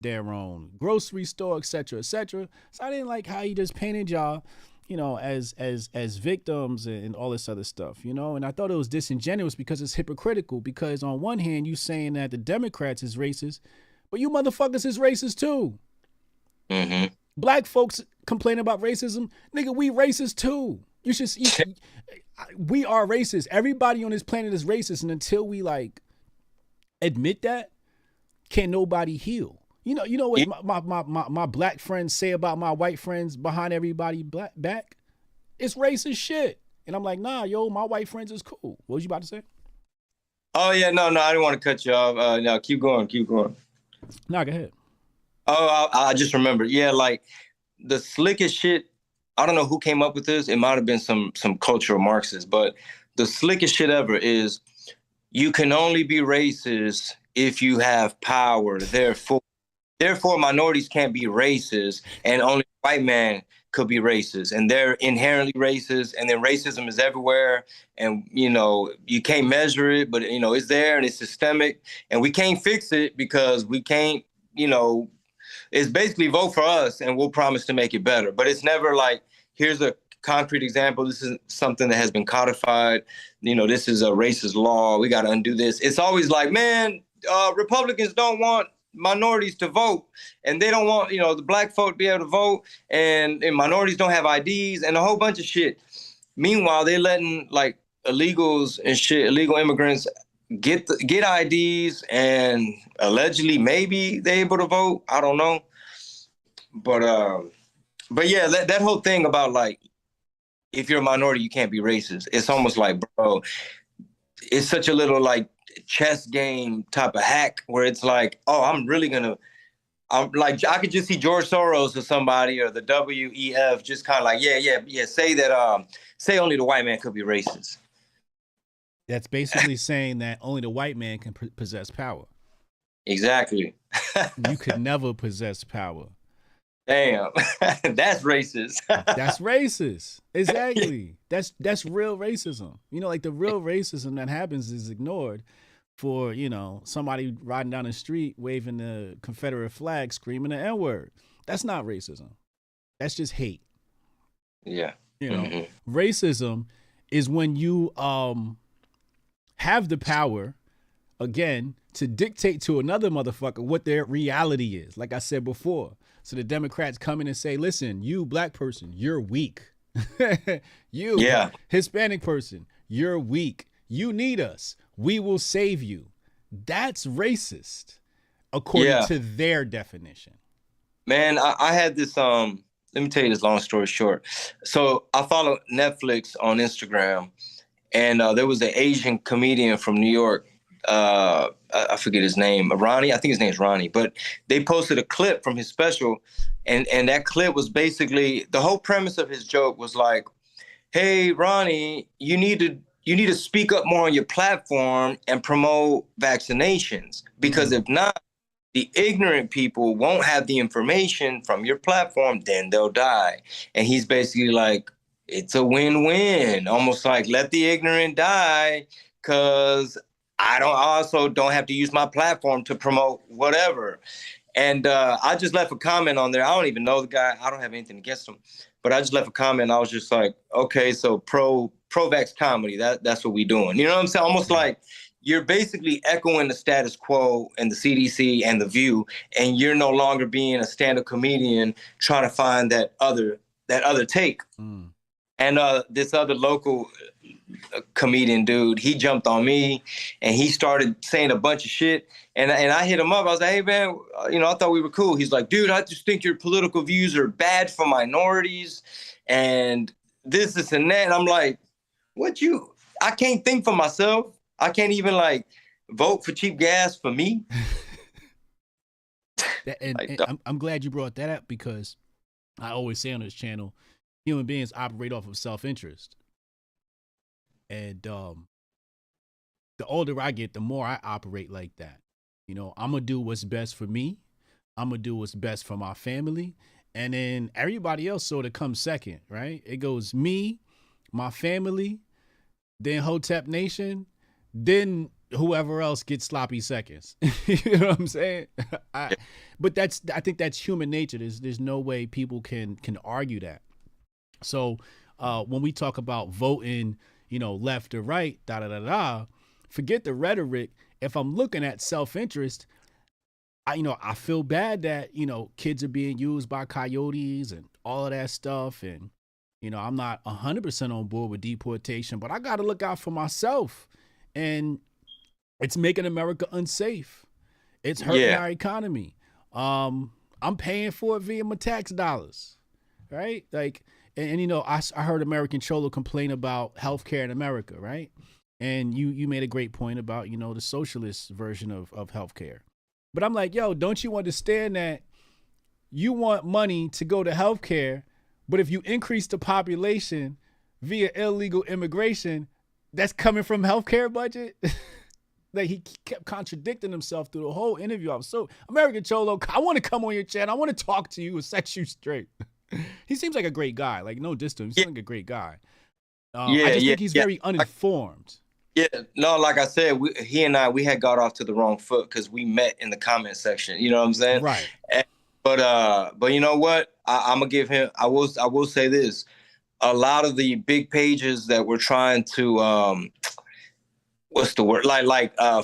their own grocery store, etc., etc. So I didn't like how he just painted y'all, you know, as victims and all this other stuff, you know. And I thought it was disingenuous because it's hypocritical. Because on one hand, you saying that the Democrats is racist, but you motherfuckers is racist too. Mm-hmm. Black folks complain about racism, nigga. We racist too. We are racist. Everybody on this planet is racist, and until we like admit that, can't nobody heal. You know what my black friends say about my white friends behind everybody back? It's racist shit. And I'm like, nah, yo, my white friends is cool. What was you about to say? Oh yeah, no, I didn't want to cut you off. No, keep going. Nah, go ahead. Oh, I just remembered. Yeah, like the slickest shit. I don't know who came up with this. It might have been some cultural Marxists, but the slickest shit ever is you can only be racist if you have power. Therefore, minorities can't be racist, and only white man could be racist, and they're inherently racist. And then racism is everywhere, and you know you can't measure it, but you know it's there and it's systemic, and we can't fix it because we can't. You know, it's basically vote for us, and we'll promise to make it better. But it's never like here's a concrete example. This is something that has been codified. You know, this is a racist law. We got to undo this. It's always like, man, Republicans don't want minorities to vote, and they don't want, you know, the black folk to be able to vote, and minorities don't have IDs and a whole bunch of shit. Meanwhile, they're letting like illegals and shit, illegal immigrants get IDs, and allegedly maybe they're able to vote. I don't know. But yeah, that whole thing about like, if you're a minority, you can't be racist. It's almost like, bro, it's such a little like chess game type of hack where it's like, oh, I'm like, I could just see George Soros or somebody or the WEF just kind of like, yeah, say that, say only the white man could be racist. That's basically saying that only the white man can possess power. Exactly. You could never possess power. Damn, that's racist. That's racist. Exactly. That's real racism. You know, like the real racism that happens is ignored for, you know, somebody riding down the street waving the Confederate flag, screaming the N-word. That's not racism. That's just hate. Yeah. You know, racism is when you have the power, again, to dictate to another motherfucker what their reality is. Like I said before. So the Democrats come in and say, listen, you black person, you're weak. You Hispanic person, you're weak. You need us. We will save you. That's racist, according to their definition. Man, I had this, let me tell you this long story short. So I follow Netflix on Instagram, and there was an Asian comedian from New York. I forget his name, Ronnie. I think his name is Ronnie. But they posted a clip from his special, and that clip was basically the whole premise of his joke was like, "Hey, Ronnie, you need to speak up more on your platform and promote vaccinations, because if not, the ignorant people won't have the information from your platform, then they'll die." And he's basically like, it's a win-win, almost like let the ignorant die, because I also don't have to use my platform to promote whatever. And I just left a comment on there. I don't even know the guy. I don't have anything against him. But I just left a comment. I was just like, okay, so pro pro-vax comedy. That's what we doing. You know what I'm saying? Almost like you're basically echoing the status quo and the CDC and the View, and you're no longer being a stand-up comedian trying to find that other take. And this other local comedian dude, he jumped on me and he started saying a bunch of shit. And I hit him up. I was like, hey, man, I thought we were cool. He's like, dude, I just think your political views are bad for minorities and this, and that. And I'm like, I can't think for myself. I can't even vote for cheap gas for me. I'm glad you brought that up, because I always say on this channel, human beings operate off of self-interest. And the older I get, the more I operate like that. I'm going to do what's best for me. I'm going to do what's best for my family. And then everybody else sort of comes second, right? It goes me, my family, then Hotep Nation, then whoever else gets sloppy seconds. You know what I'm saying? But I think that's human nature. There's no way people can argue that. So when we talk about voting, left or right, forget the rhetoric. If I'm looking at self-interest, I feel bad that, kids are being used by coyotes and all of that stuff. And, I'm not 100% on board with deportation, but I got to look out for myself. And it's making America unsafe. It's hurting our economy. I'm paying for it via my tax dollars, right? I heard American Cholo complain about healthcare in America, right? And you made a great point about, the socialist version of healthcare. But I'm like, yo, don't you understand that you want money to go to healthcare, but if you increase the population via illegal immigration, that's coming from healthcare budget? He kept contradicting himself through the whole interview. I was so, American Cholo, I want to come on your channel. I want to talk to you and set you straight. He seems like a great guy. No distance. He seems like a great guy. I just think he's very uninformed. No, like I said, he and I had got off to the wrong foot because we met in the comment section. You know what I'm saying? Right. But you know what? I'm gonna give him. I will say this. A lot of the big pages that were trying to what's the word?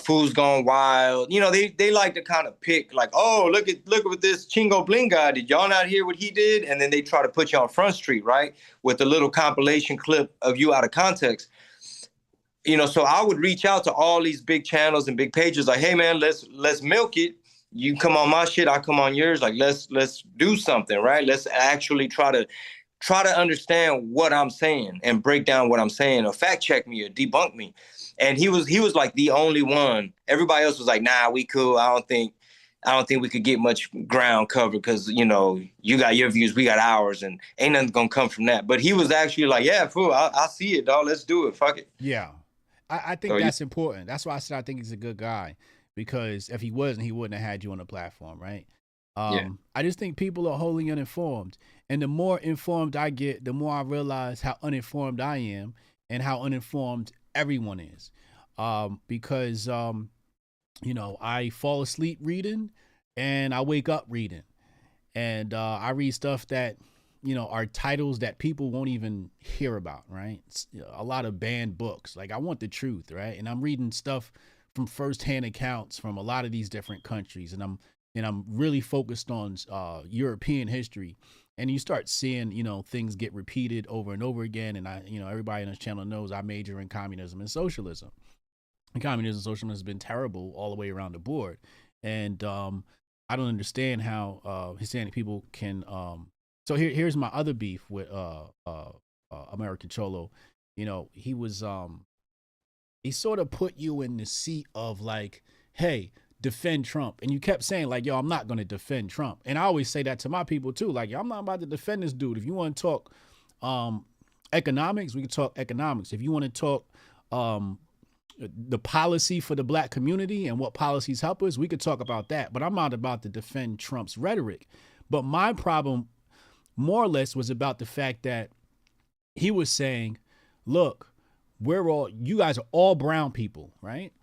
Fools Gone Wild. They like to kind of pick oh, look at what this Chingo Bling guy did. Y'all not hear what he did? And then they try to put you on Front Street, right? With a little compilation clip of you out of context. So I would reach out to all these big channels and big pages like, hey man, let's milk it. You come on my shit, I come on yours. Let's do something, right? Let's actually try to understand what I'm saying and break down what I'm saying, or fact check me or debunk me. And he was like the only one. Everybody else was like, nah, we cool. I don't think we could get much ground covered because, you got your views, we got ours, and ain't nothing gonna come from that. But he was actually like, yeah, fool, I see it, dog. Let's do it. Fuck it. Yeah. I think that's important. That's why I said I think he's a good guy, because if he wasn't, he wouldn't have had you on the platform, right? I just think people are wholly uninformed. And the more informed I get, the more I realize how uninformed I am and how uninformed everyone is. Because I fall asleep reading and I wake up reading. And I read stuff that, are titles that people won't even hear about, right? It's, a lot of banned books. I want the truth, right? And I'm reading stuff from firsthand accounts from a lot of these different countries. And I'm really focused on European history. And you start seeing, things get repeated over and over again. And everybody on this channel knows I major in communism and socialism. And communism and socialism has been terrible all the way around the board. And I don't understand how Hispanic people can. So here's my other beef with American Cholo. He was he sort of put you in the seat of hey, defend Trump. And you kept saying yo, I'm not going to defend Trump. And I always say that to my people too. Yo, I'm not about to defend this dude. If you want to talk economics, we can talk economics. If you want to talk the policy for the black community and what policies help us, we could talk about that. But I'm not about to defend Trump's rhetoric. But my problem more or less was about the fact that he was saying, look, you guys are all brown people, right?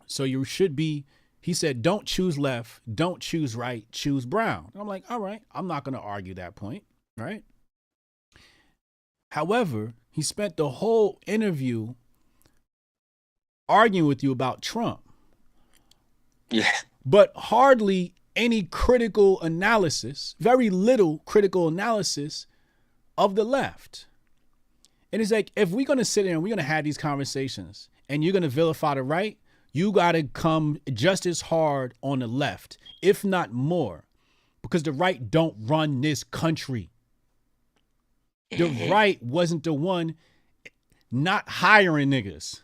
So you should be, he said, don't choose left, don't choose right, choose brown. And I'm like, all right, I'm not going to argue that point, right? However, He spent the whole interview arguing with you about Trump. Yeah. But hardly any critical analysis, very little critical analysis of the left. And it's like, if we're going to sit there and we're going to have these conversations and you're going to vilify the right, you got to come just as hard on the left, if not more, because the right don't run this country. The right wasn't the one not hiring niggas.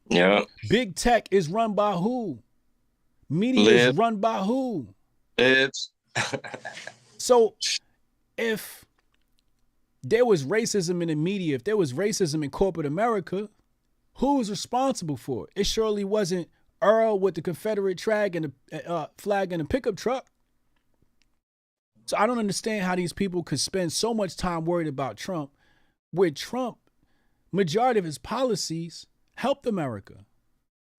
Yeah. Big tech is run by who? Media is run by who? Libs. So if there was racism in the media, if there was racism in corporate America, who was responsible for it? It surely wasn't Earl with the Confederate flag and the pickup truck. So I don't understand how these people could spend so much time worried about Trump, where Trump, majority of his policies helped America,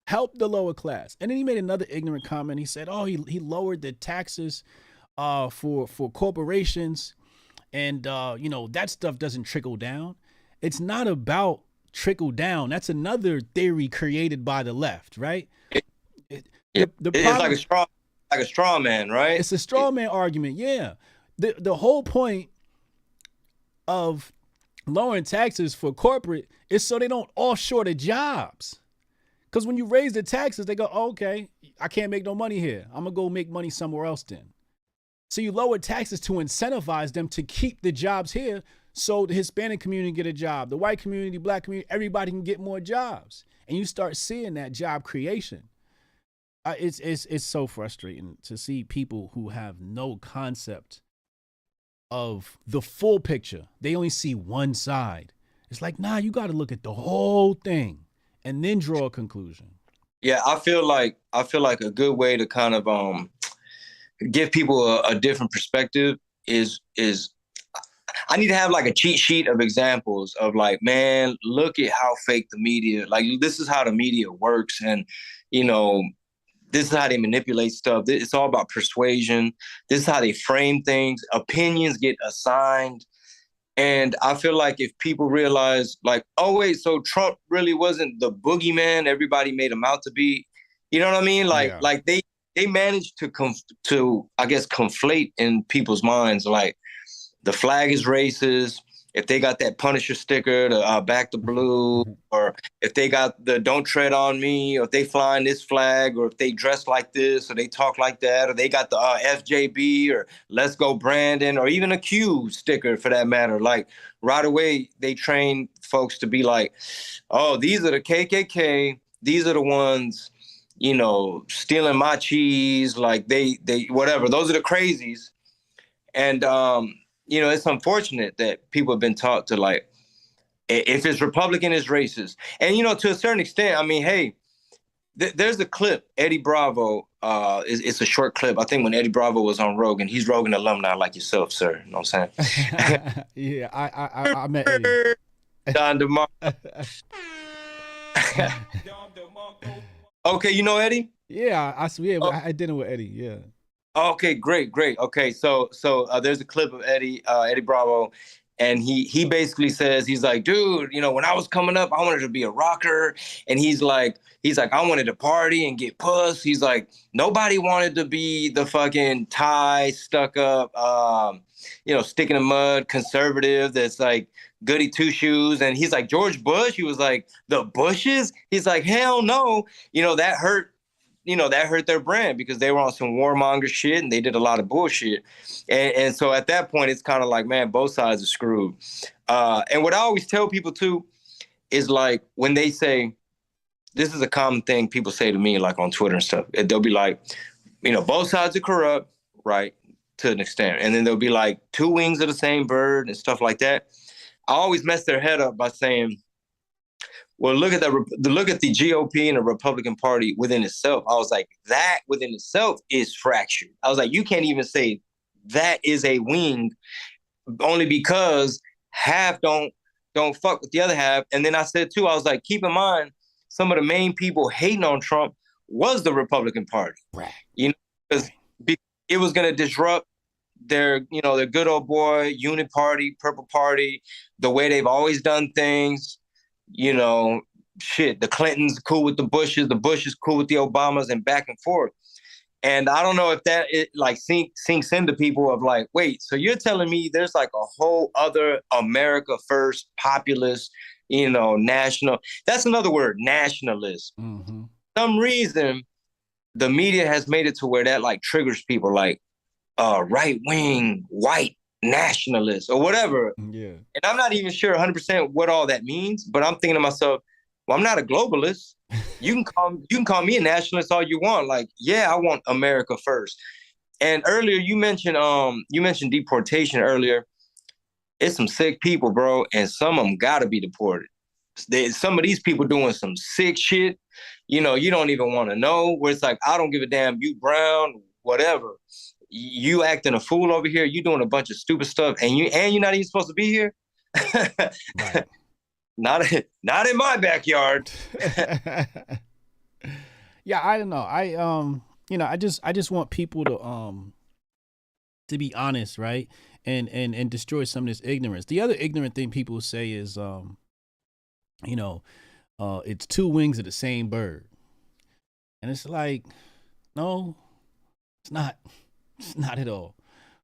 helped the lower class. And then he made another ignorant comment. He said, oh, he lowered the taxes for corporations. And, that stuff doesn't trickle down. It's not about trickle down. That's another theory created by the left, right? It's like a straw man, right? It's a straw man argument, yeah. The whole point of lowering taxes for corporate is so they don't offshore the jobs. Because when you raise the taxes, they go, oh, okay, I can't make no money here. I'm going to go make money somewhere else then. So you lower taxes to incentivize them to keep the jobs here so the Hispanic community get a job, the white community, black community, everybody can get more jobs. And you start seeing that job creation. It's so frustrating to see people who have no concept of the full picture. They only see one side. It's like, nah, you got to look at the whole thing and then draw a conclusion. Yeah, I feel like a good way to kind of give people a different perspective is I need to have like a cheat sheet of examples of like, man, look at how fake the media, like this is how the media works. And, this is how they manipulate stuff. It's all about persuasion. This is how they frame things. Opinions get assigned. And I feel like if people realize like, oh, wait, so Trump really wasn't the boogeyman everybody made him out to be. You know what I mean? Like they managed to, I guess, conflate in people's minds. Like the flag is racist. If they got that Punisher sticker, the back the blue, or if they got the don't tread on me, or if they flying this flag, or if they dress like this, or they talk like that, or they got the FJB, or let's go Brandon, or even a Q sticker for that matter. Like right away, they train folks to be like, oh, these are the KKK. These are the ones, stealing my cheese. Like they whatever. Those are the crazies. And, it's unfortunate that people have been taught to like, if it's Republican, it's racist. And, to a certain extent, I mean, hey, there's a clip, Eddie Bravo, it's a short clip. I think when Eddie Bravo was on Rogan, he's Rogan alumni like yourself, sir. You know what I'm saying? Yeah, I met Eddie. Don DeMar. Okay, you know Eddie? Yeah, I had dinner with Eddie, yeah. Okay, great. Okay, so there's a clip of Eddie Bravo, and he basically says, he's like, dude, when I was coming up, I wanted to be a rocker, and he's like, I wanted to party and get puss. He's like, nobody wanted to be the fucking tie stuck up, stick in the mud conservative that's like goody two shoes. And he's like, George Bush. He was like, the Bushes. He's like, hell no. That hurt. That hurt their brand because they were on some warmonger shit and they did a lot of bullshit. And so at that point, it's kind of like, man, both sides are screwed. And what I always tell people too is like, when they say, this is a common thing people say to me, like on Twitter and stuff, they'll be like, both sides are corrupt, right? To an extent. And then they'll be like two wings of the same bird and stuff like that. I always mess their head up by saying, well, look at the GOP and the Republican Party within itself. I was like, that within itself is fractured. I was like, you can't even say that is a wing, only because half don't fuck with the other half. And then I said too, I was like, keep in mind, some of the main people hating on Trump was the Republican Party. Right. Because it was going to disrupt their good old boy Unit Party, Purple Party, the way they've always done things. Shit, the Clintons cool with the Bushes cool with the Obamas, and back and forth. And I don't know if that sinks into people of like, wait, so you're telling me there's like a whole other America first populist, national. That's another word, nationalist. Mm-hmm. Some reason the media has made it to where that like triggers people like right wing white nationalists or whatever. Yeah. And I'm not even sure 100% what all that means, but I'm thinking to myself, well, I'm not a globalist. You can call me a nationalist all you want. Like, yeah, I want America first. And earlier you mentioned deportation earlier. It's some sick people, bro, and some of them gotta be deported. Some of these people doing some sick shit. You don't even want to know. Where it's like, I don't give a damn. You brown, whatever. You acting a fool over here. You doing a bunch of stupid stuff, and you're not even supposed to be here. Right. Not in my backyard. Yeah, I don't know. I just want people to be honest, right? And destroy some of this ignorance. The other ignorant thing people say is it's two wings of the same bird. And it's like, no, it's not. It's not at all.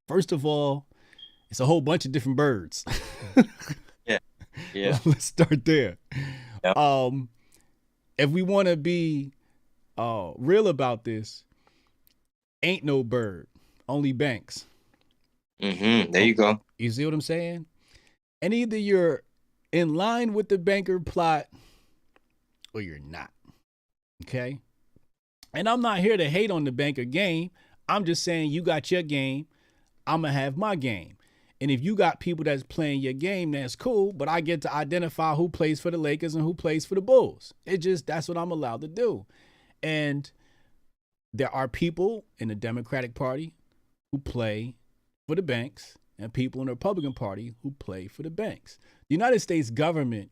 First of all, it's a whole bunch of different birds. Yeah. Let's start there. Yep. If we want to be real about this, ain't no bird, only banks. Mm-hmm. There you go. You see what I'm saying? And either you're in line with the banker plot or you're not. Okay? And I'm not here to hate on the banker game. I'm just saying you got your game. I'm going to have my game. And if you got people that's playing your game, that's cool. But I get to identify who plays for the Lakers and who plays for the Bulls. That's what I'm allowed to do. And there are people in the Democratic Party who play for the banks and people in the Republican Party who play for the banks. The United States government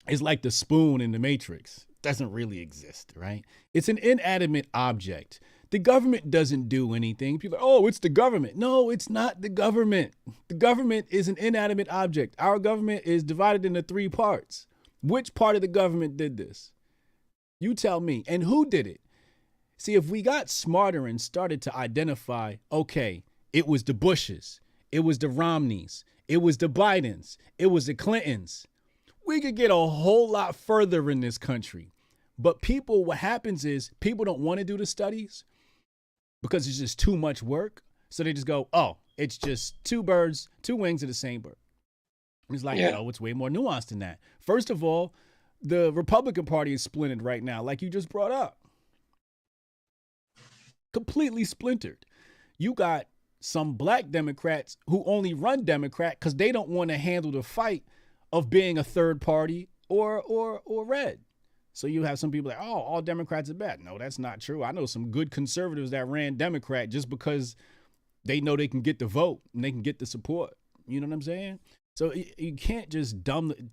is like the spoon in the Matrix. It doesn't really exist, right? It's an inanimate object. The government doesn't do anything. People are, oh, it's the government. No, it's not the government. The government is an inanimate object. Our government is divided into three parts. Which part of the government did this? You tell me. And who did it? See, if we got smarter and started to identify, okay, it was the Bushes, it was the Romneys, it was the Bidens, it was the Clintons, we could get a whole lot further in this country. But what happens is people don't want to do the studies because it's just too much work. So they just go, oh, it's just two wings of the same bird. It's like, no, it's way more nuanced than that. First of all, the Republican Party is splintered right now, like you just brought up. Completely splintered. You got some black Democrats who only run Democrat because they don't want to handle the fight of being a third party or red. So you have some people like, oh, all Democrats are bad. No, that's not true. I know some good conservatives that ran Democrat just because they know they can get the vote and they can get the support. You know what I'm saying? So you can't just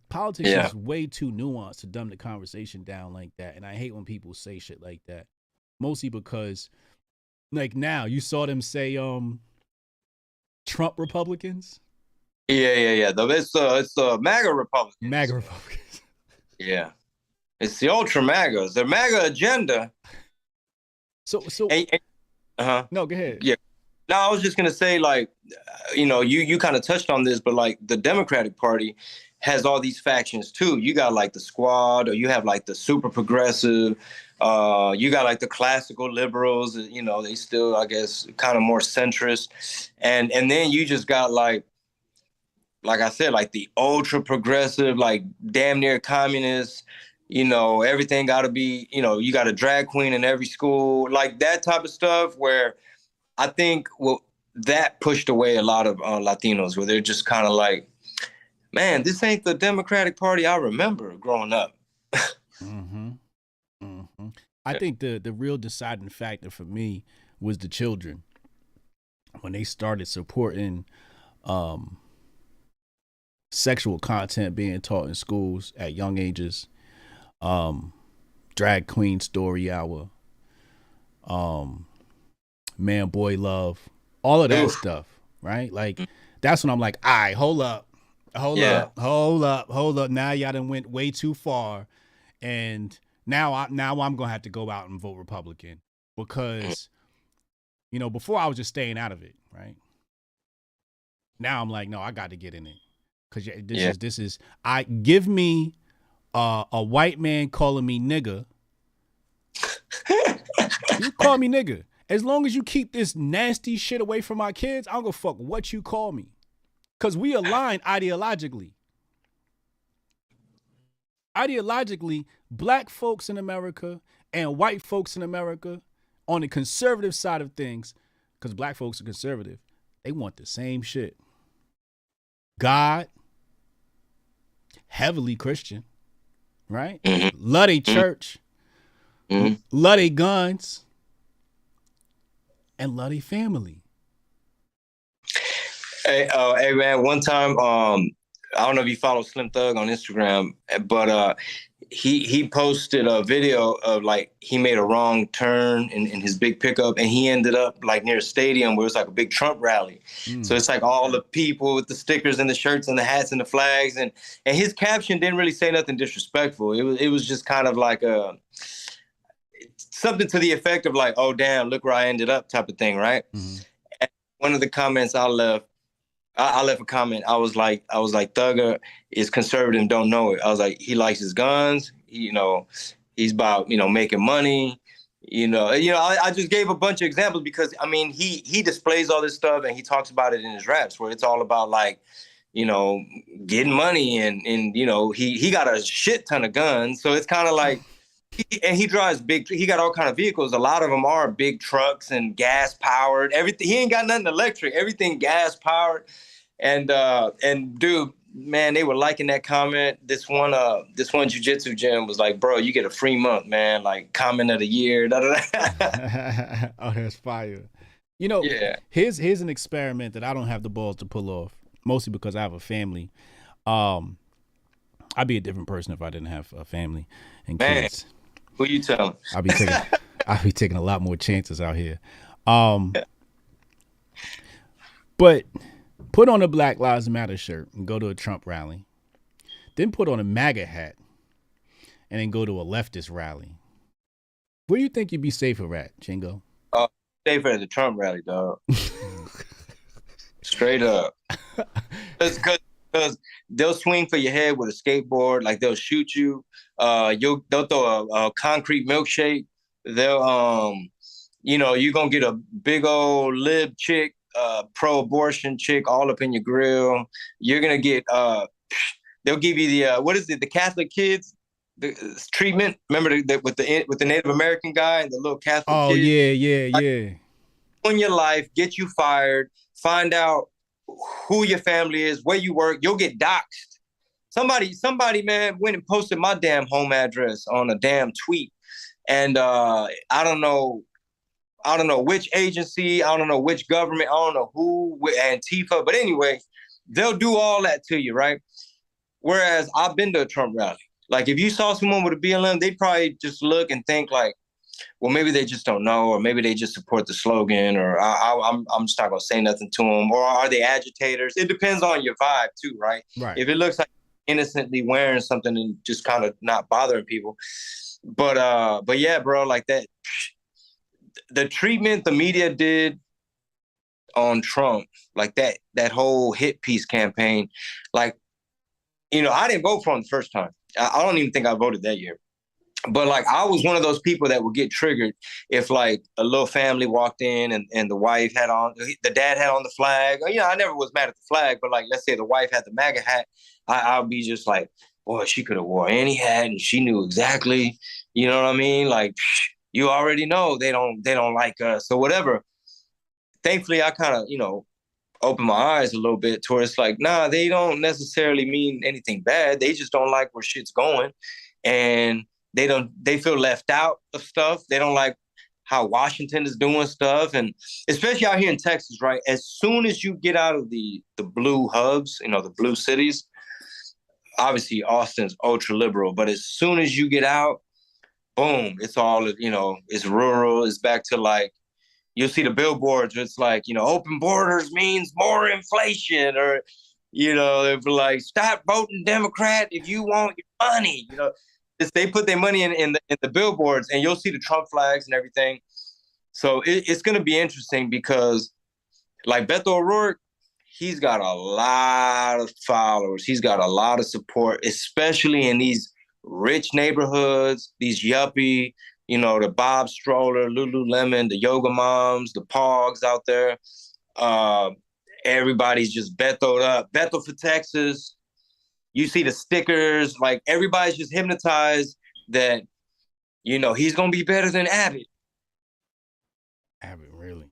politics is way too nuanced to dumb the conversation down like that. And I hate when people say shit like that. Mostly because, like, now you saw them say Trump Republicans. Yeah. It's MAGA Republicans. MAGA Republicans. Yeah. It's the ultra MAGAs. The MAGA agenda. So. No, go ahead. Yeah. No, I was just gonna say, like, you kind of touched on this, but like the Democratic Party has all these factions too. You got like the Squad, or you have like the super progressive. You got like the classical liberals. They still, I guess, kind of more centrist, and then you just got like I said, like the ultra progressive, like damn near communists. Everything got to be, you got a drag queen in every school, like that type of stuff, where I think that pushed away a lot of Latinos, where they're just kind of like, man, this ain't the Democratic Party I remember growing up. Mm-hmm. Mm-hmm. I think the real deciding factor for me was the children. When they started supporting sexual content being taught in schools at young ages, drag queen story hour, man, boy, love, all of that Oof. stuff, right? Like, that's when I'm like, all right, hold up. Now y'all done went way too far. And now I'm going to have to go out and vote Republican because, you know, before I was just staying out of it, right? Now I'm like, no, I got to get in it. Because give me a white man calling me nigga. You call me nigga. As long as you keep this nasty shit away from my kids, I don't give a fuck what you call me. Because we align ideologically. Ideologically, black folks in America and white folks in America on the conservative side of things, because black folks are conservative, they want the same shit. God, heavily Christian, right? Love they church, love they guns, and love they family. Hey man, one time, I don't know if you follow Slim Thug on Instagram, but he posted a video of like he made a wrong turn in his big pickup, and he ended up like near a stadium where it was like a big Trump rally. So it's like all the people with the stickers and the shirts and the hats and the flags, and his caption didn't really say nothing disrespectful. It was just kind of like something to the effect of like, oh damn, look where I ended up type of thing, right? And one of the comments I left a comment. I was like, Thugger is conservative and don't know it. I was like, he likes his guns. He's about, making money. I just gave a bunch of examples because, I mean, he displays all this stuff and he talks about it in his raps where it's all about like, getting money and he got a shit ton of guns. So it's kind of like, he drives he got all kind of vehicles. A lot of them are big trucks and gas powered. Everything, he ain't got nothing electric. Everything gas powered. And dude, man, they were liking that comment. This one jiu-jitsu gym was like, bro, you get a free month, man. Like comment of the year. Da, da, da. Oh, that's fire. Here's an experiment that I don't have the balls to pull off, mostly because I have a family. I'd be a different person if I didn't have a family and kids. Who you telling? I'll be taking a lot more chances out here. But put on a Black Lives Matter shirt and go to a Trump rally. Then put on a MAGA hat and then go to a leftist rally. Where do you think you'd be safer at, Chingo? Safer at the Trump rally, dog. Straight up. Because they'll swing for your head with a skateboard, like they'll shoot you. They'll throw a concrete milkshake. They'll, you're gonna get a big old lib chick, pro-abortion chick, all up in your grill. You're gonna get, they'll give you the Catholic kids, the treatment. Remember with the Native American guy and the little Catholic kid? Oh yeah. On your life, get you fired. Find out who your family is, where you work. You'll get doxxed. Somebody, man, went and posted my damn home address on a damn tweet. And I don't know which agency, I don't know which government, I don't know who, Antifa, but anyway, they'll do all that to you, right? Whereas I've been to a Trump rally. Like if you saw someone with a BLM, they'd probably just look and think like, well, maybe they just don't know, or maybe they just support the slogan, or I'm just not gonna say nothing to them, or are they agitators? It depends on your vibe too, right? Right. If it looks like innocently wearing something and just kind of not bothering people, but yeah, bro, like that, the treatment the media did on Trump, like that whole hit piece campaign, like, I didn't vote for him the first time. I don't even think I voted that year. But like I was one of those people that would get triggered if like a little family walked in and the dad had on the flag. I never was mad at the flag, but like let's say the wife had the MAGA hat, I'll be just like, boy, she could have wore any hat and she knew exactly, you know what I mean? Like you already know they don't like us or whatever. Thankfully, I kind of open my eyes a little bit towards like, nah, they don't necessarily mean anything bad. They just don't like where shit's going, and they feel left out of stuff. They don't like how Washington is doing stuff. And especially out here in Texas, right? As soon as you get out of the blue hubs, the blue cities, obviously Austin's ultra liberal, but as soon as you get out, boom, it's all, it's rural. It's back to like, you'll see the billboards where it's like, open borders means more inflation, or, they'll be like, stop voting Democrat if you want your money. They put their money in the billboards, and you'll see the Trump flags and everything. So it's going to be interesting because, like, Beto O'Rourke, he's got a lot of followers. He's got a lot of support, especially in these rich neighborhoods, these yuppie, the Bob Stroller, Lululemon, the yoga moms, the Pogs out there. Everybody's just Beto'd up. Beto for Texas. You see the stickers. Like, everybody's just hypnotized that, he's going to be better than Abbott. Abbott, really?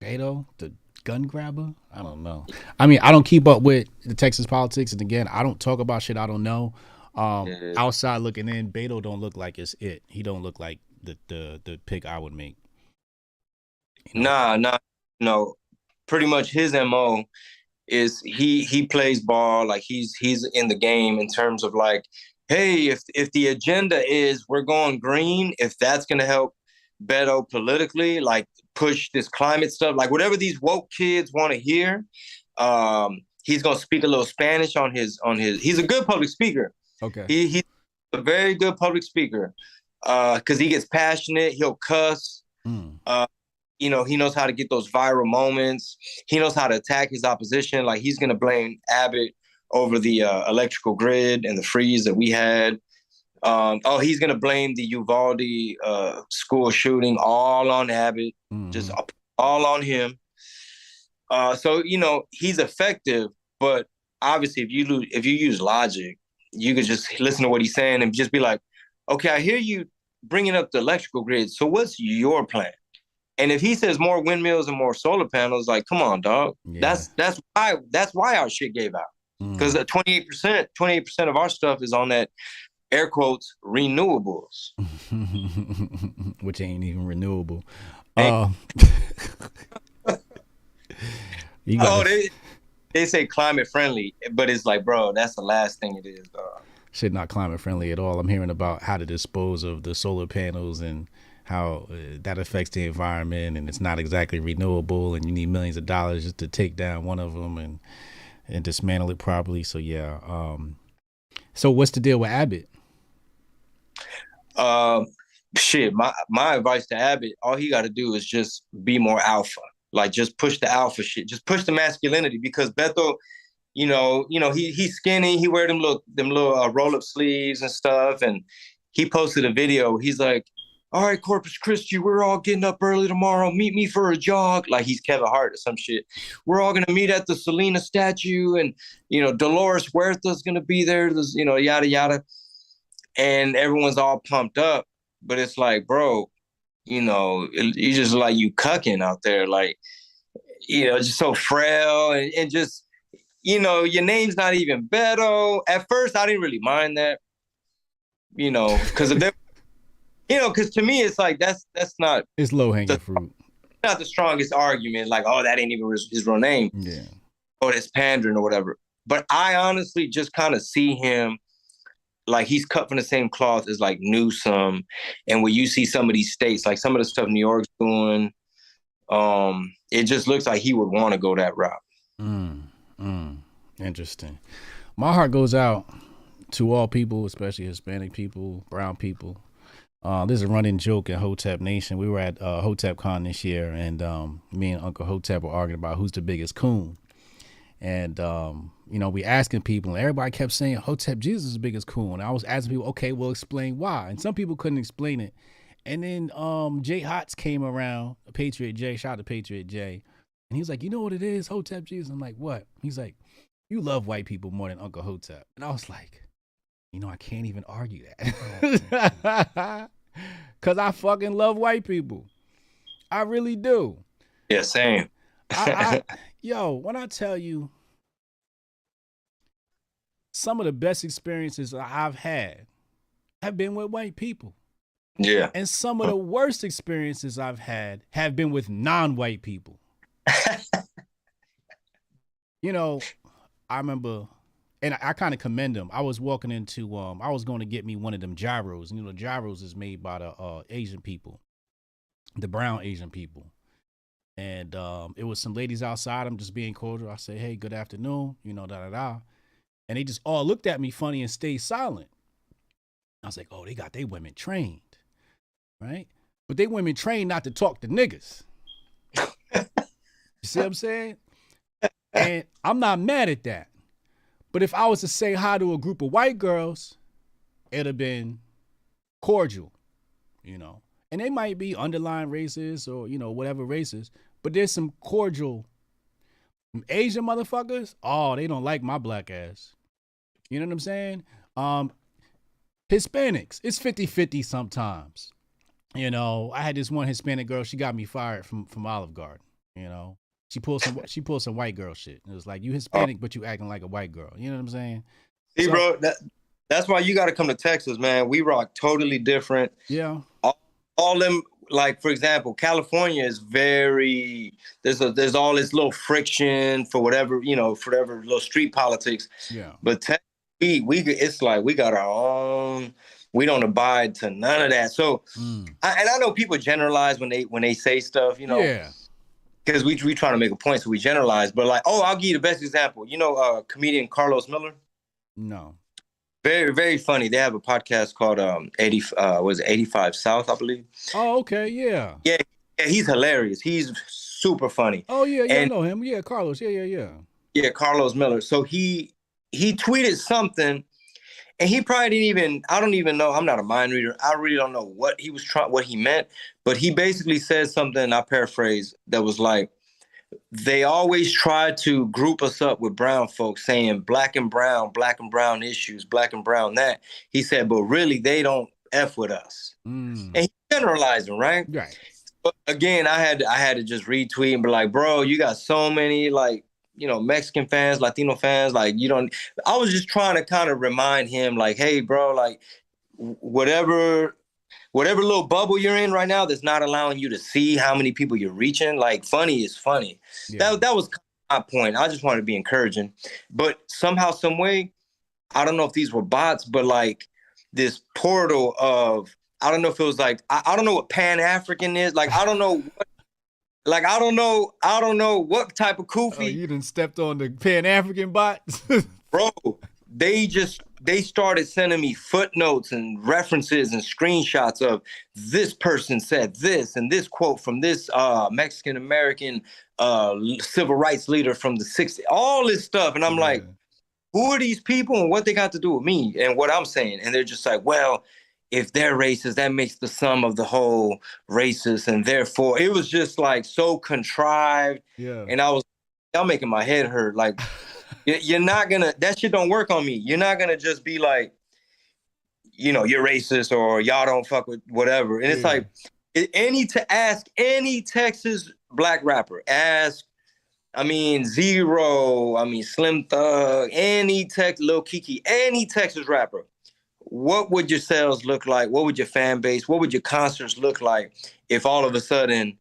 Beto, the gun grabber? I don't know. I mean, I don't keep up with the Texas politics. And again, I don't talk about shit I don't know. Outside looking in, Beto don't look like it's it. He don't look like the pick I would make. Nah. No. Pretty much his MO is he plays ball. Like, he's in the game in terms of, like, hey, if the agenda is we're going green, if that's gonna help Beto politically, like, push this climate stuff, like whatever these woke kids want to hear, he's gonna speak a little Spanish on his. He's a good public speaker. Okay. He's a very good public speaker because he gets passionate. He'll cuss. He knows how to get those viral moments. He knows how to attack his opposition. Like, he's going to blame Abbott over the electrical grid and the freeze that we had. He's going to blame the Uvalde school shooting all on Abbott, just all on him. So, he's effective, but obviously if you use logic, you could just listen to what he's saying and just be like, okay, I hear you bringing up the electrical grid. So what's your plan? And if he says more windmills and more solar panels, like, come on, dog. Yeah. That's why our shit gave out. Because 28% of our stuff is on that, air quotes, renewables. Which ain't even renewable. They say climate friendly, but it's like, bro, that's the last thing it is, dog. Shit, not climate friendly at all. I'm hearing about how to dispose of the solar panels and how that affects the environment, and it's not exactly renewable, and you need millions of dollars just to take down one of them and dismantle it properly. So yeah. So what's the deal with Abbott? Shit, my advice to Abbott, all he got to do is just be more alpha. Like, just push the alpha shit. Just push the masculinity, because Beto, he's skinny. He wear them little roll-up sleeves and stuff. And he posted a video. He's like, all right, Corpus Christi, we're all getting up early tomorrow. Meet me for a jog. Like, he's Kevin Hart or some shit. We're all going to meet at the Selena statue. And, Dolores Huerta's going to be there. There's, yada, yada. And everyone's all pumped up. But it's like, bro, you just like you cucking out there. Like, just so frail and just, your name's not even Beto. At first, I didn't really mind that, because of them. Because to me, it's like, that's not... It's low-hanging fruit. Not the strongest argument, like, oh, that ain't even his real name. Yeah. Or it's pandering or whatever. But I honestly just kind of see him like he's cut from the same cloth as, like, Newsom. And when you see some of these states, like some of the stuff New York's doing, it just looks like he would want to go that route. Interesting. My heart goes out to all people, especially Hispanic people, brown people. There's a running joke in Hotep Nation. We were at Hotep Con this year, and me and Uncle Hotep were arguing about who's the biggest coon. And, we asking people, and everybody kept saying Hotep Jesus is the biggest coon. And I was asking people, okay, well, explain why. And some people couldn't explain it. And then Jay Hotz came around, Patriot Jay, shout out to Patriot Jay. And he was like, you know what it is, Hotep Jesus? I'm like, what? He's like, you love white people more than Uncle Hotep. And I was like, I can't even argue that. Because I fucking love white people. I really do. Yeah, same. When I tell you, some of the best experiences I've had have been with white people. Yeah. And some of the worst experiences I've had have been with non-white people. I remember... And I kind of commend them. I was walking into, I was going to get me one of them gyros. Gyros is made by the Asian people, the brown Asian people. And it was some ladies outside. I'm just being cordial. I say, hey, good afternoon, you know, da da da. And they just all looked at me funny and stayed silent. I was like, oh, they got their women trained, right? But they women trained not to talk to niggas. You see what I'm saying? And I'm not mad at that. But if I was to say hi to a group of white girls, it'd have been cordial, you know. And they might be underlying racist or, you know, whatever racist, but there's some cordial Asian motherfuckers. Oh, they don't like my black ass. You know what I'm saying? Hispanics, it's 50-50 sometimes. You know, I had this one Hispanic girl, she got me fired from Olive Garden, you know. She pulled some white girl shit. It was like, you Hispanic, but you acting like a white girl. You know what I'm saying? See, so, bro, that's why you got to come to Texas, man. We rock totally different. Yeah. All them, like, for example, California is very, there's all this little friction for whatever, you know, for whatever little street politics. Yeah. But Texas, it's like we got our own. We don't abide to none of that. So, and I know people generalize when they say stuff, you know. Yeah. Because we trying to make a point, so we generalize. But like, I'll give you the best example. You know, comedian Carlos Miller? No. Very, very funny. They have a podcast called 85 South, I believe. Oh, okay, yeah. Yeah, he's hilarious. He's super funny. Oh, yeah, I know him. Yeah, Carlos. Yeah. Yeah, Carlos Miller. So he tweeted something, and he probably didn't even, I don't even know. I'm not a mind reader. I really don't know what he meant. But he basically said something, I paraphrase, that was like, they always try to group us up with brown folks, saying black and brown issues, black and brown that. He said, but really, they don't F with us. And he's generalizing, right? Right. But again, I had to just retweet and be like, bro, you got so many, like, you know, Mexican fans, Latino fans, like, you don't. I was just trying to kind of remind him, like, hey, bro, like, whatever little bubble you're in right now that's not allowing you to see how many people you're reaching, like, funny is funny. Yeah. That was my point. I just wanted to be encouraging. But somehow, some way, I don't know if these were bots, but like this portal of, I don't know if it was like, I don't know what Pan-African is. Like, I don't know what, like, I don't know what type of kufi. Oh, you done stepped on the Pan-African bots? Bro, they started sending me footnotes and references and screenshots of this person said this and this quote from this Mexican-American civil rights leader from the 60s, all this stuff. And I'm like, who are these people and what they got to do with me and what I'm saying? And they're just like, well, if they're racist, that makes the sum of the whole racist. And therefore, it was just like so contrived. Yeah. And y'all making my head hurt. Like, you're not gonna, that shit don't work on me. You're not gonna just be like, you know, you're racist or y'all don't fuck with whatever. And it's like, ask any Texas black rapper, Zero, Slim Thug, Lil Kiki, any Texas rapper, what would your sales look like? What would your fan base, what would your concerts look like if all of a sudden,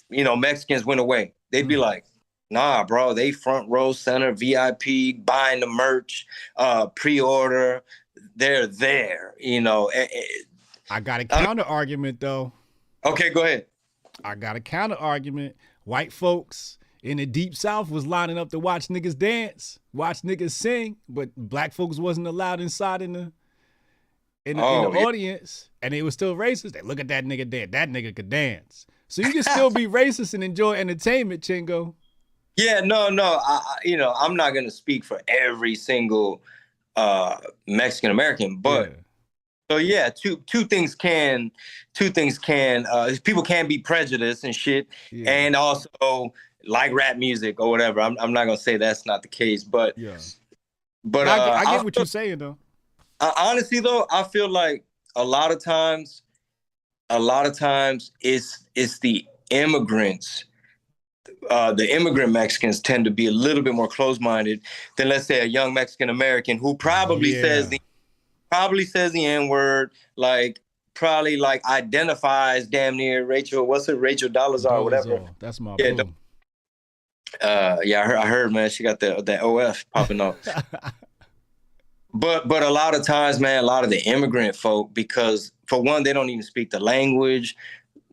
you know, Mexicans went away? They'd be like, nah, bro, they front row center, VIP, buying the merch, pre-order. They're there, you know. I got a counter argument, though. Okay, go ahead. I got a counter argument. White folks in the Deep South was lining up to watch niggas dance, watch niggas sing, but black folks wasn't allowed inside in the audience, and they were still racist. They look at that nigga dance. That nigga could dance. So you can still be racist and enjoy entertainment, Chingo. Yeah, no. I'm not gonna speak for every single Mexican American, but so yeah, two things can people can be prejudiced and shit, and also like rap music or whatever. I'm not gonna say that's not the case, but I get what you're saying though. Honestly though, I feel like a lot of times it's the immigrants. The immigrant Mexicans tend to be a little bit more closed-minded than, let's say, a young Mexican American who probably says the N-word, like probably like identifies damn near Rachel Dolezal or whatever. That's my boo. I heard, man, she got that OF popping up. But a lot of times, man, a lot of the immigrant folk, because for one, they don't even speak the language.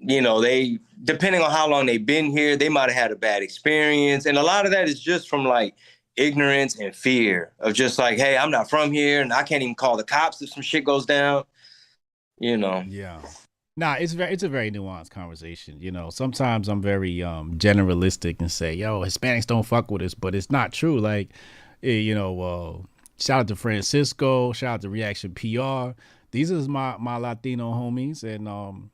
they, depending on how long they've been here, they might have had a bad experience. And a lot of that is just from like ignorance and fear of just like, hey, I'm not from here and I can't even call the cops if some shit goes down, Yeah. Nah, it's a very nuanced conversation. Sometimes I'm very generalistic and say, yo, Hispanics don't fuck with us, but it's not true. Like, shout out to Francisco, shout out to Reaction PR. These is my Latino homies, and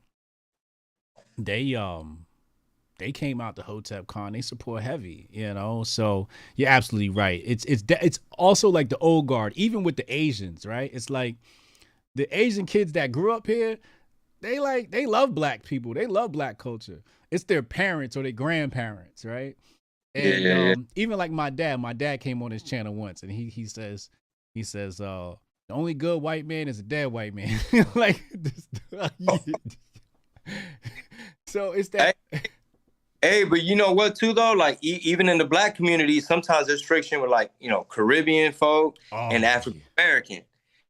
they came out to Hotep Con. They support heavy, So you're absolutely right. It's also like the old guard, even with the Asians, right? It's like the Asian kids that grew up here, they love black people. They love black culture. It's their parents or their grandparents, right? And even like my dad came on his channel once, and he says, the only good white man is a dead white man. Like, so it's that. Hey, but you know what too though? Like even in the black community, sometimes there's friction with like Caribbean folk and African American.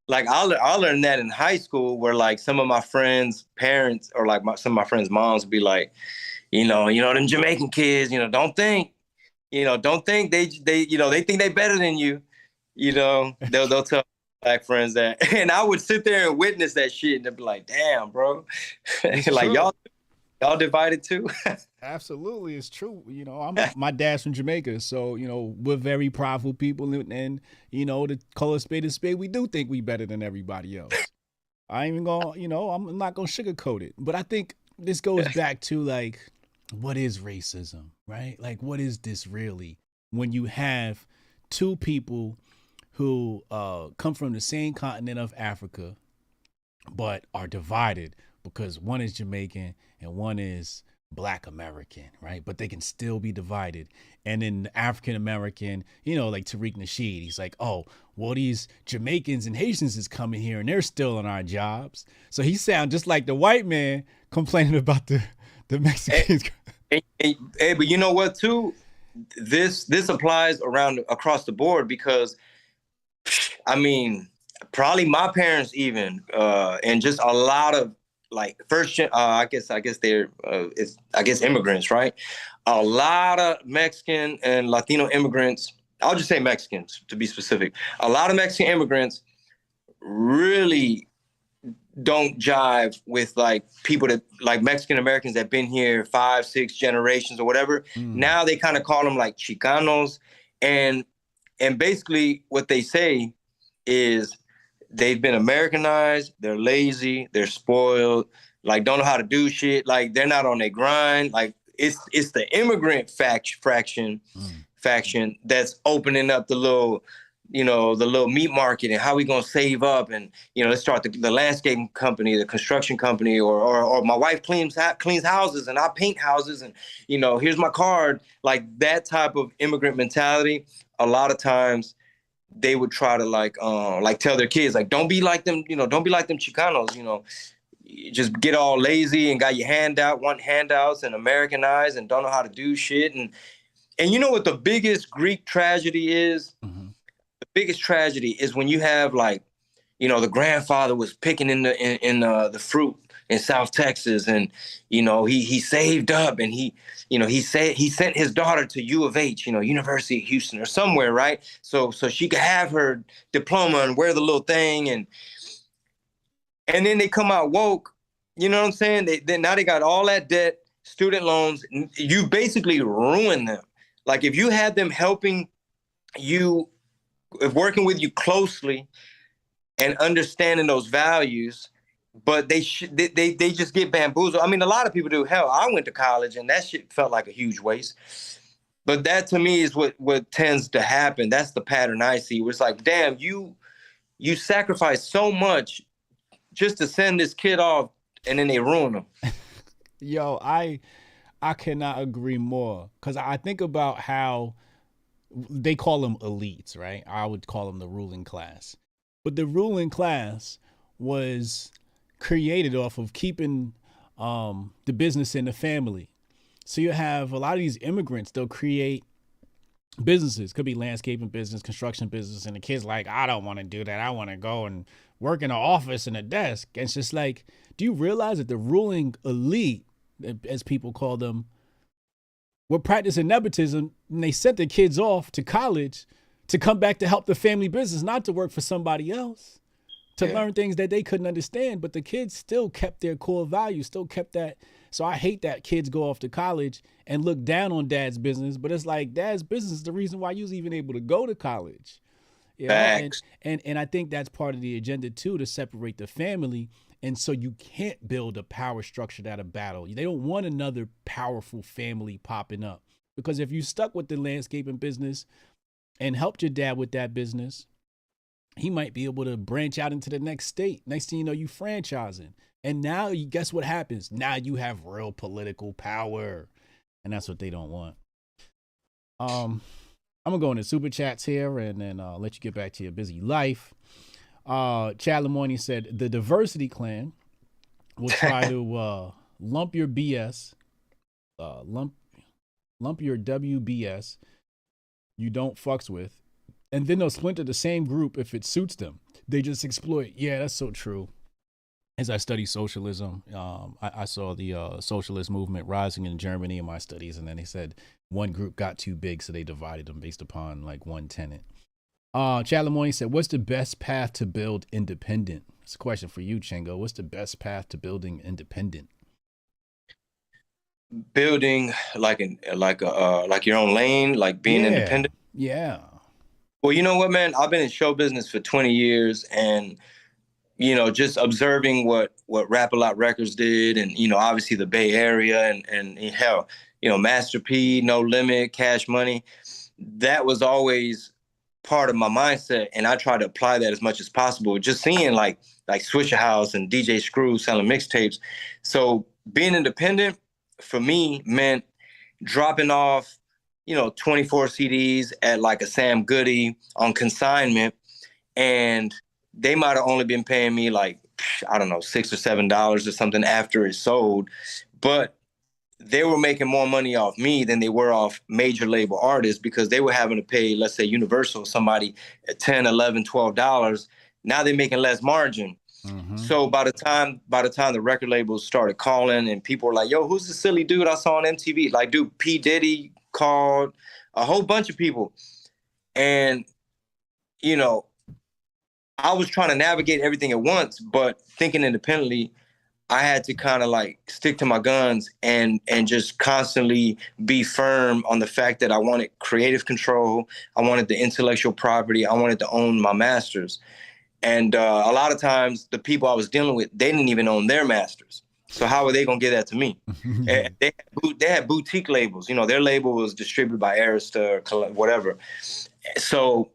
Like I learned that in high school, where like some of my friends' parents or like some of my friends' moms would be like, them Jamaican kids, don't think they think they better than you. They'll tell black friends that, and I would sit there and witness that shit, and they'd be like, "Damn, bro, like y'all divided too." Absolutely, it's true. My dad's from Jamaica, so we're very prideful people, and to call a spade, we do think we better than everybody else. I ain't even gonna, I'm not gonna sugarcoat it, but I think this goes back to like, what is racism, right? Like, what is this really? When you have two people who come from the same continent of Africa, but are divided because one is Jamaican and one is Black American, right? But they can still be divided. And then the African American, like Tariq Nasheed, he's like, oh, well, these Jamaicans and Haitians is coming here and they're still in our jobs. So he sounds just like the white man complaining about the Mexicans. Hey, but you know what too? This applies across the board, because I mean, probably my parents even, and just a lot of like I guess they're immigrants, right? A lot of Mexican and Latino immigrants. I'll just say Mexicans to be specific. A lot of Mexican immigrants really don't jive with like people that like Mexican Americans that been here 5-6 generations or whatever. Now they kind of call them like Chicanos, and basically what they say is they've been Americanized, they're lazy, they're spoiled, like don't know how to do shit, like they're not on their grind. Like it's the immigrant faction that's opening up the little meat market, and how we gonna save up, and let's start the landscaping company, the construction company, or my wife cleans houses and I paint houses, and here's my card. Like that type of immigrant mentality. A lot of times they would try to like tell their kids, like, don't be like them, don't be like them Chicanos, just get all lazy and got your want handouts and Americanized and don't know how to do shit. And you know what the biggest Greek tragedy is? Mm-hmm. The biggest tragedy is when you have like, the grandfather was picking in the fruit in South Texas, and he saved up, and he sent his daughter to U of H, University of Houston or somewhere, right? So she could have her diploma and wear the little thing, and then they come out woke, you know what I'm saying? Now they got all that debt, student loans. You basically ruin them. Like if you had them helping you, working with you closely and understanding those values, but they just get bamboozled. I mean, a lot of people do. Hell, I went to college and that shit felt like a huge waste. But that to me is what tends to happen. That's the pattern I see, where it's like, damn, you sacrifice so much just to send this kid off, and then they ruin him. Yo, I cannot agree more, because I think about how they call them elites, right? I would call them the ruling class. But the ruling class was created off of keeping the business in the family. So you have a lot of these immigrants, they'll create businesses, could be landscaping business, construction business, and the kid's like, I don't want to do that. I want to go and work in an office and a desk. And it's just like, do you realize that the ruling elite as people call them, were practicing nepotism, and they sent their kids off to college to come back to help the family business, not to work for somebody else, to learn things that they couldn't understand. But the kids still kept their core values, still kept that. So I hate that kids go off to college and look down on dad's business, but it's like dad's business is the reason why you was even able to go to college. You know? And I think that's part of the agenda too, to separate the family. And so you can't build a power structure out of battle. They don't want another powerful family popping up, because if you stuck with the landscaping business and helped your dad with that business, he might be able to branch out into the next state. Next thing you know, you franchising. And now you guess what happens? Now you have real political power. And that's what they don't want. I'm gonna go into super chats here and then let you get back to your busy life. Chad Lamorny said the Diversity Clan will try to lump your BS, lump your WBS you don't fucks with, and then they'll splinter the same group if it suits them. They just exploit. Yeah, that's so true. As I study socialism, I saw the socialist movement rising in Germany in my studies, and then they said one group got too big, so they divided them based upon like one tenant. Chad Lamorny said, what's the best path to build independent? It's a question for you, Chingo. What's the best path to building independent? Building like your own lane, like being independent. Yeah. Well, you know what, man? I've been in show business for 20 years, and just observing what Rap-A-Lot Records did, and obviously the Bay Area, and hell, Master P, No Limit, Cash Money. That was always part of my mindset, and I try to apply that as much as possible. Just seeing like Swisher House and DJ Screw selling mixtapes. So being independent for me meant dropping off 24 CDs at like a Sam Goody on consignment, and they might have only been paying me like, I don't know, $6 or $7 or something after it sold, but they were making more money off me than they were off major label artists, because they were having to pay, let's say, Universal, somebody at $10, $11, $12. Now they're making less margin. Mm-hmm. So by the time the record labels started calling, and people were like, yo, who's the silly dude I saw on MTV? Like, dude, P. Diddy called, a whole bunch of people. And, I was trying to navigate everything at once, but thinking independently, I had to kind of like stick to my guns and just constantly be firm on the fact that I wanted creative control. I wanted the intellectual property. I wanted to own my masters. And a lot of times the people I was dealing with, they didn't even own their masters. So how were they going to get that to me? And they had boutique labels. Their label was distributed by Arista or whatever. So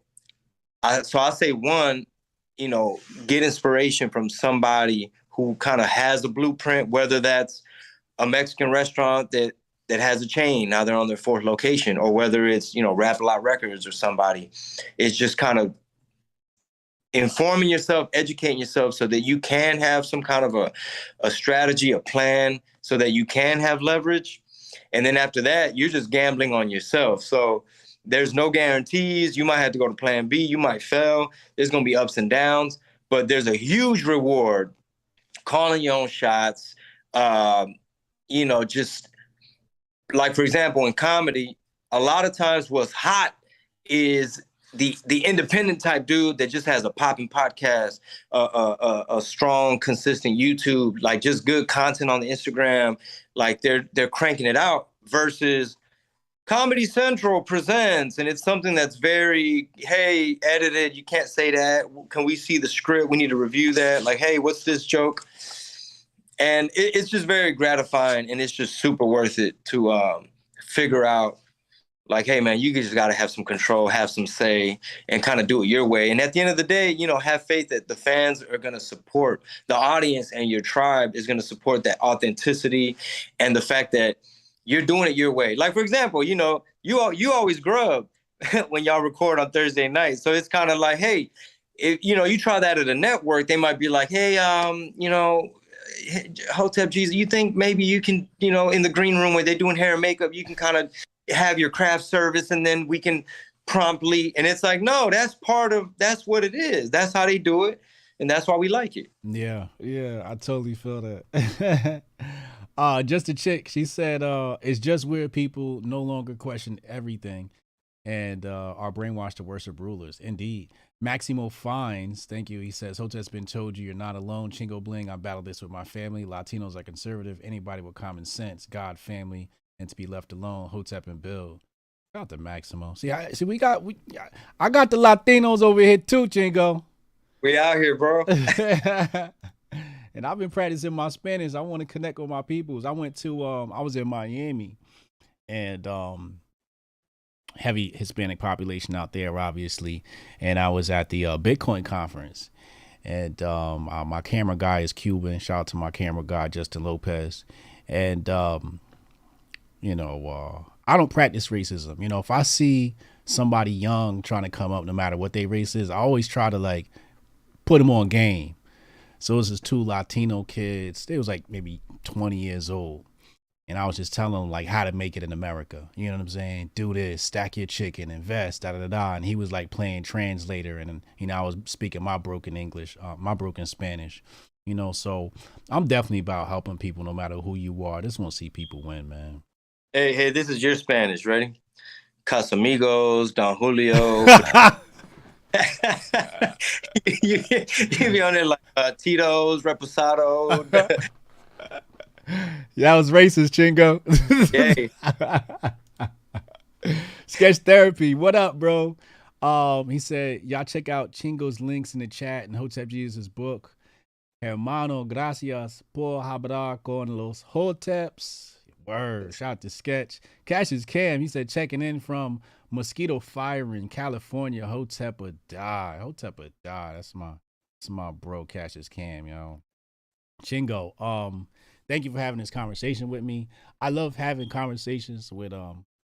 I say, one, get inspiration from somebody who kind of has a blueprint, whether that's a Mexican restaurant that has a chain, now they're on their 4th location, or whether it's, Rap-A-Lot Records or somebody. It's just kind of informing yourself, educating yourself so that you can have some kind of a strategy, a plan, so that you can have leverage. And then after that, you're just gambling on yourself. So there's no guarantees. You might have to go to plan B. You might fail. There's going to be ups and downs, but there's a huge reward calling your own shots. Just like, for example, in comedy, a lot of times what's hot is the independent type dude that just has a popping podcast, a strong, consistent YouTube, like just good content on the Instagram, like they're cranking it out, versus Comedy Central presents, and it's something that's very, hey, edited, you can't say that. Can we see the script? We need to review that. Like, hey, what's this joke? And it's just very gratifying, and it's just super worth it to figure out, like, hey, man, you just got to have some control, have some say, and kind of do it your way. And at the end of the day, have faith that the fans are going to support, the audience and your tribe is going to support that authenticity and the fact that you're doing it your way. Like, for example, you always grub when y'all record on Thursday night. So it's kind of like, hey, if you try that at a network, they might be like, hey, Hotep Jesus, you think maybe you can, in the green room where they're doing hair and makeup, you can kind of have your craft service and then we can promptly. And it's like, no, that's what it is. That's how they do it. And that's why we like it. Yeah, I totally feel that. Just a chick. She said, it's just weird people no longer question everything and are brainwashed to worship rulers. Indeed. Maximo Fines, thank you. He says, Hotep's been told you you're not alone. Chingo Bling, I battled this with my family. Latinos are conservative. Anybody with common sense, God, family, and to be left alone. Hotep and Bill. Shout out to Maximo. I got the Latinos over here too, Chingo. We out here, bro. And I've been practicing my Spanish. I want to connect with my peoples. I went to I was in Miami, and heavy Hispanic population out there, obviously. And I was at the Bitcoin conference, and my camera guy is Cuban. Shout out to my camera guy, Justin Lopez. And you know, I don't practice racism. You know, if I see somebody young trying to come up, no matter what their race is, I always try to like put them on game. So it was just two Latino kids. They was like maybe 20 years old. And I was just telling them like how to make it in America. You know what I'm saying? Do this, stack your chicken, invest, da da da. And he was like playing translator. And, you know, I was speaking my broken English, my broken Spanish. You know, so I'm definitely about helping people no matter who you are. I just want to see people win, man. Hey, this is your Spanish. Ready? Casamigos, Don Julio. you be on there like Tito's, Reposado. Yeah, that was racist, Chingo. Sketch therapy. What up, bro? He said, y'all check out Chingo's links in the chat and Hotep Jesus' book. Hermano, gracias por hablar con los Hoteps. Word. Shout out to Sketch. Cassius Cam, he said, checking in from Mosquito Fire in California. Hotep would die. Hotep would die. That's my bro, Cassius Cam, yo. Chingo, thank you for having this conversation with me. I love having conversations with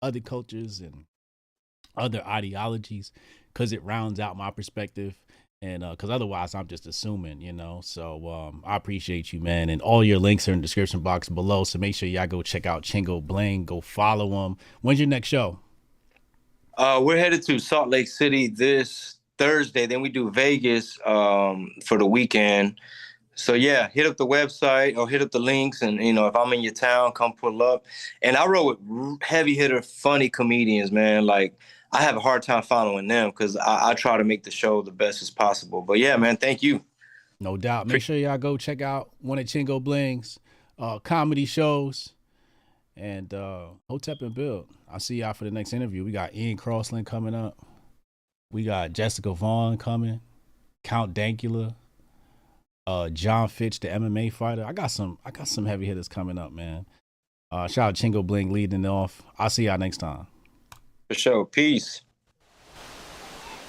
other cultures and other ideologies because it rounds out my perspective. And because otherwise I'm just assuming, you know. So I appreciate you, man. And all your links are in the description box below. So make sure y'all go check out Chingo Bling. Go follow him. When's your next show? We're headed to Salt Lake City this Thursday. Then we do Vegas for the weekend. So yeah, hit up the website or hit up the links. And, you know, if I'm in your town, come pull up. And I roll with heavy hitter, funny comedians, man. Like, I have a hard time following them because I try to make the show the best as possible. But yeah, man, thank you. No doubt. Make sure y'all go check out one of Chingo Bling's comedy shows. And Hotep and Bill, I'll see y'all for the next interview. We got Ian Crossland coming up. We got Jessica Vaughn coming. Count Dankula. John Fitch, the MMA fighter. I got some heavy hitters coming up, man. Shout out Chingo Bling leading off. I'll see y'all next time. For sure. Peace.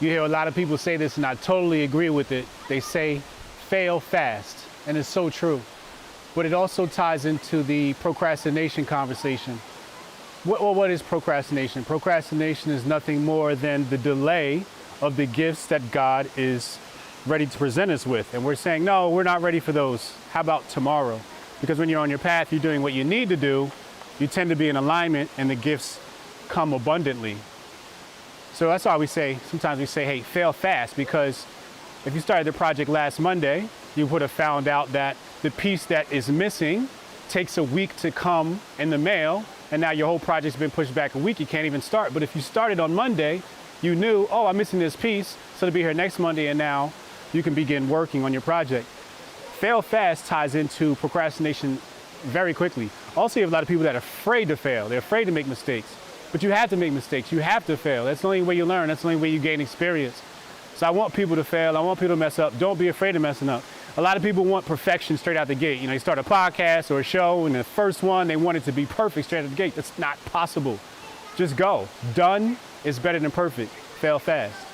You hear a lot of people say this, and I totally agree with it. They say, fail fast, and it's so true. But it also ties into the procrastination conversation. What is procrastination? Procrastination is nothing more than the delay of the gifts that God is ready to present us with. And we're saying, no, we're not ready for those. How about tomorrow? Because when you're on your path, you're doing what you need to do, you tend to be in alignment, and the gifts come abundantly. So that's why sometimes we say, hey, fail fast, because if you started the project last Monday, you would have found out that the piece that is missing takes a week to come in the mail, and now your whole project's been pushed back a week. You can't even start. But if you started on Monday, you knew, oh, I'm missing this piece, so it'll be here next Monday, and now you can begin working on your project. Fail fast ties into procrastination very quickly. Also, you have a lot of people that are afraid to fail. They're afraid to make mistakes. But you have to make mistakes. You have to fail. That's the only way you learn. That's the only way you gain experience. So I want people to fail. I want people to mess up. Don't be afraid of messing up. A lot of people want perfection straight out the gate. You know, you start a podcast or a show, and the first one, they want it to be perfect straight out the gate. That's not possible. Just go. Done is better than perfect. Fail fast.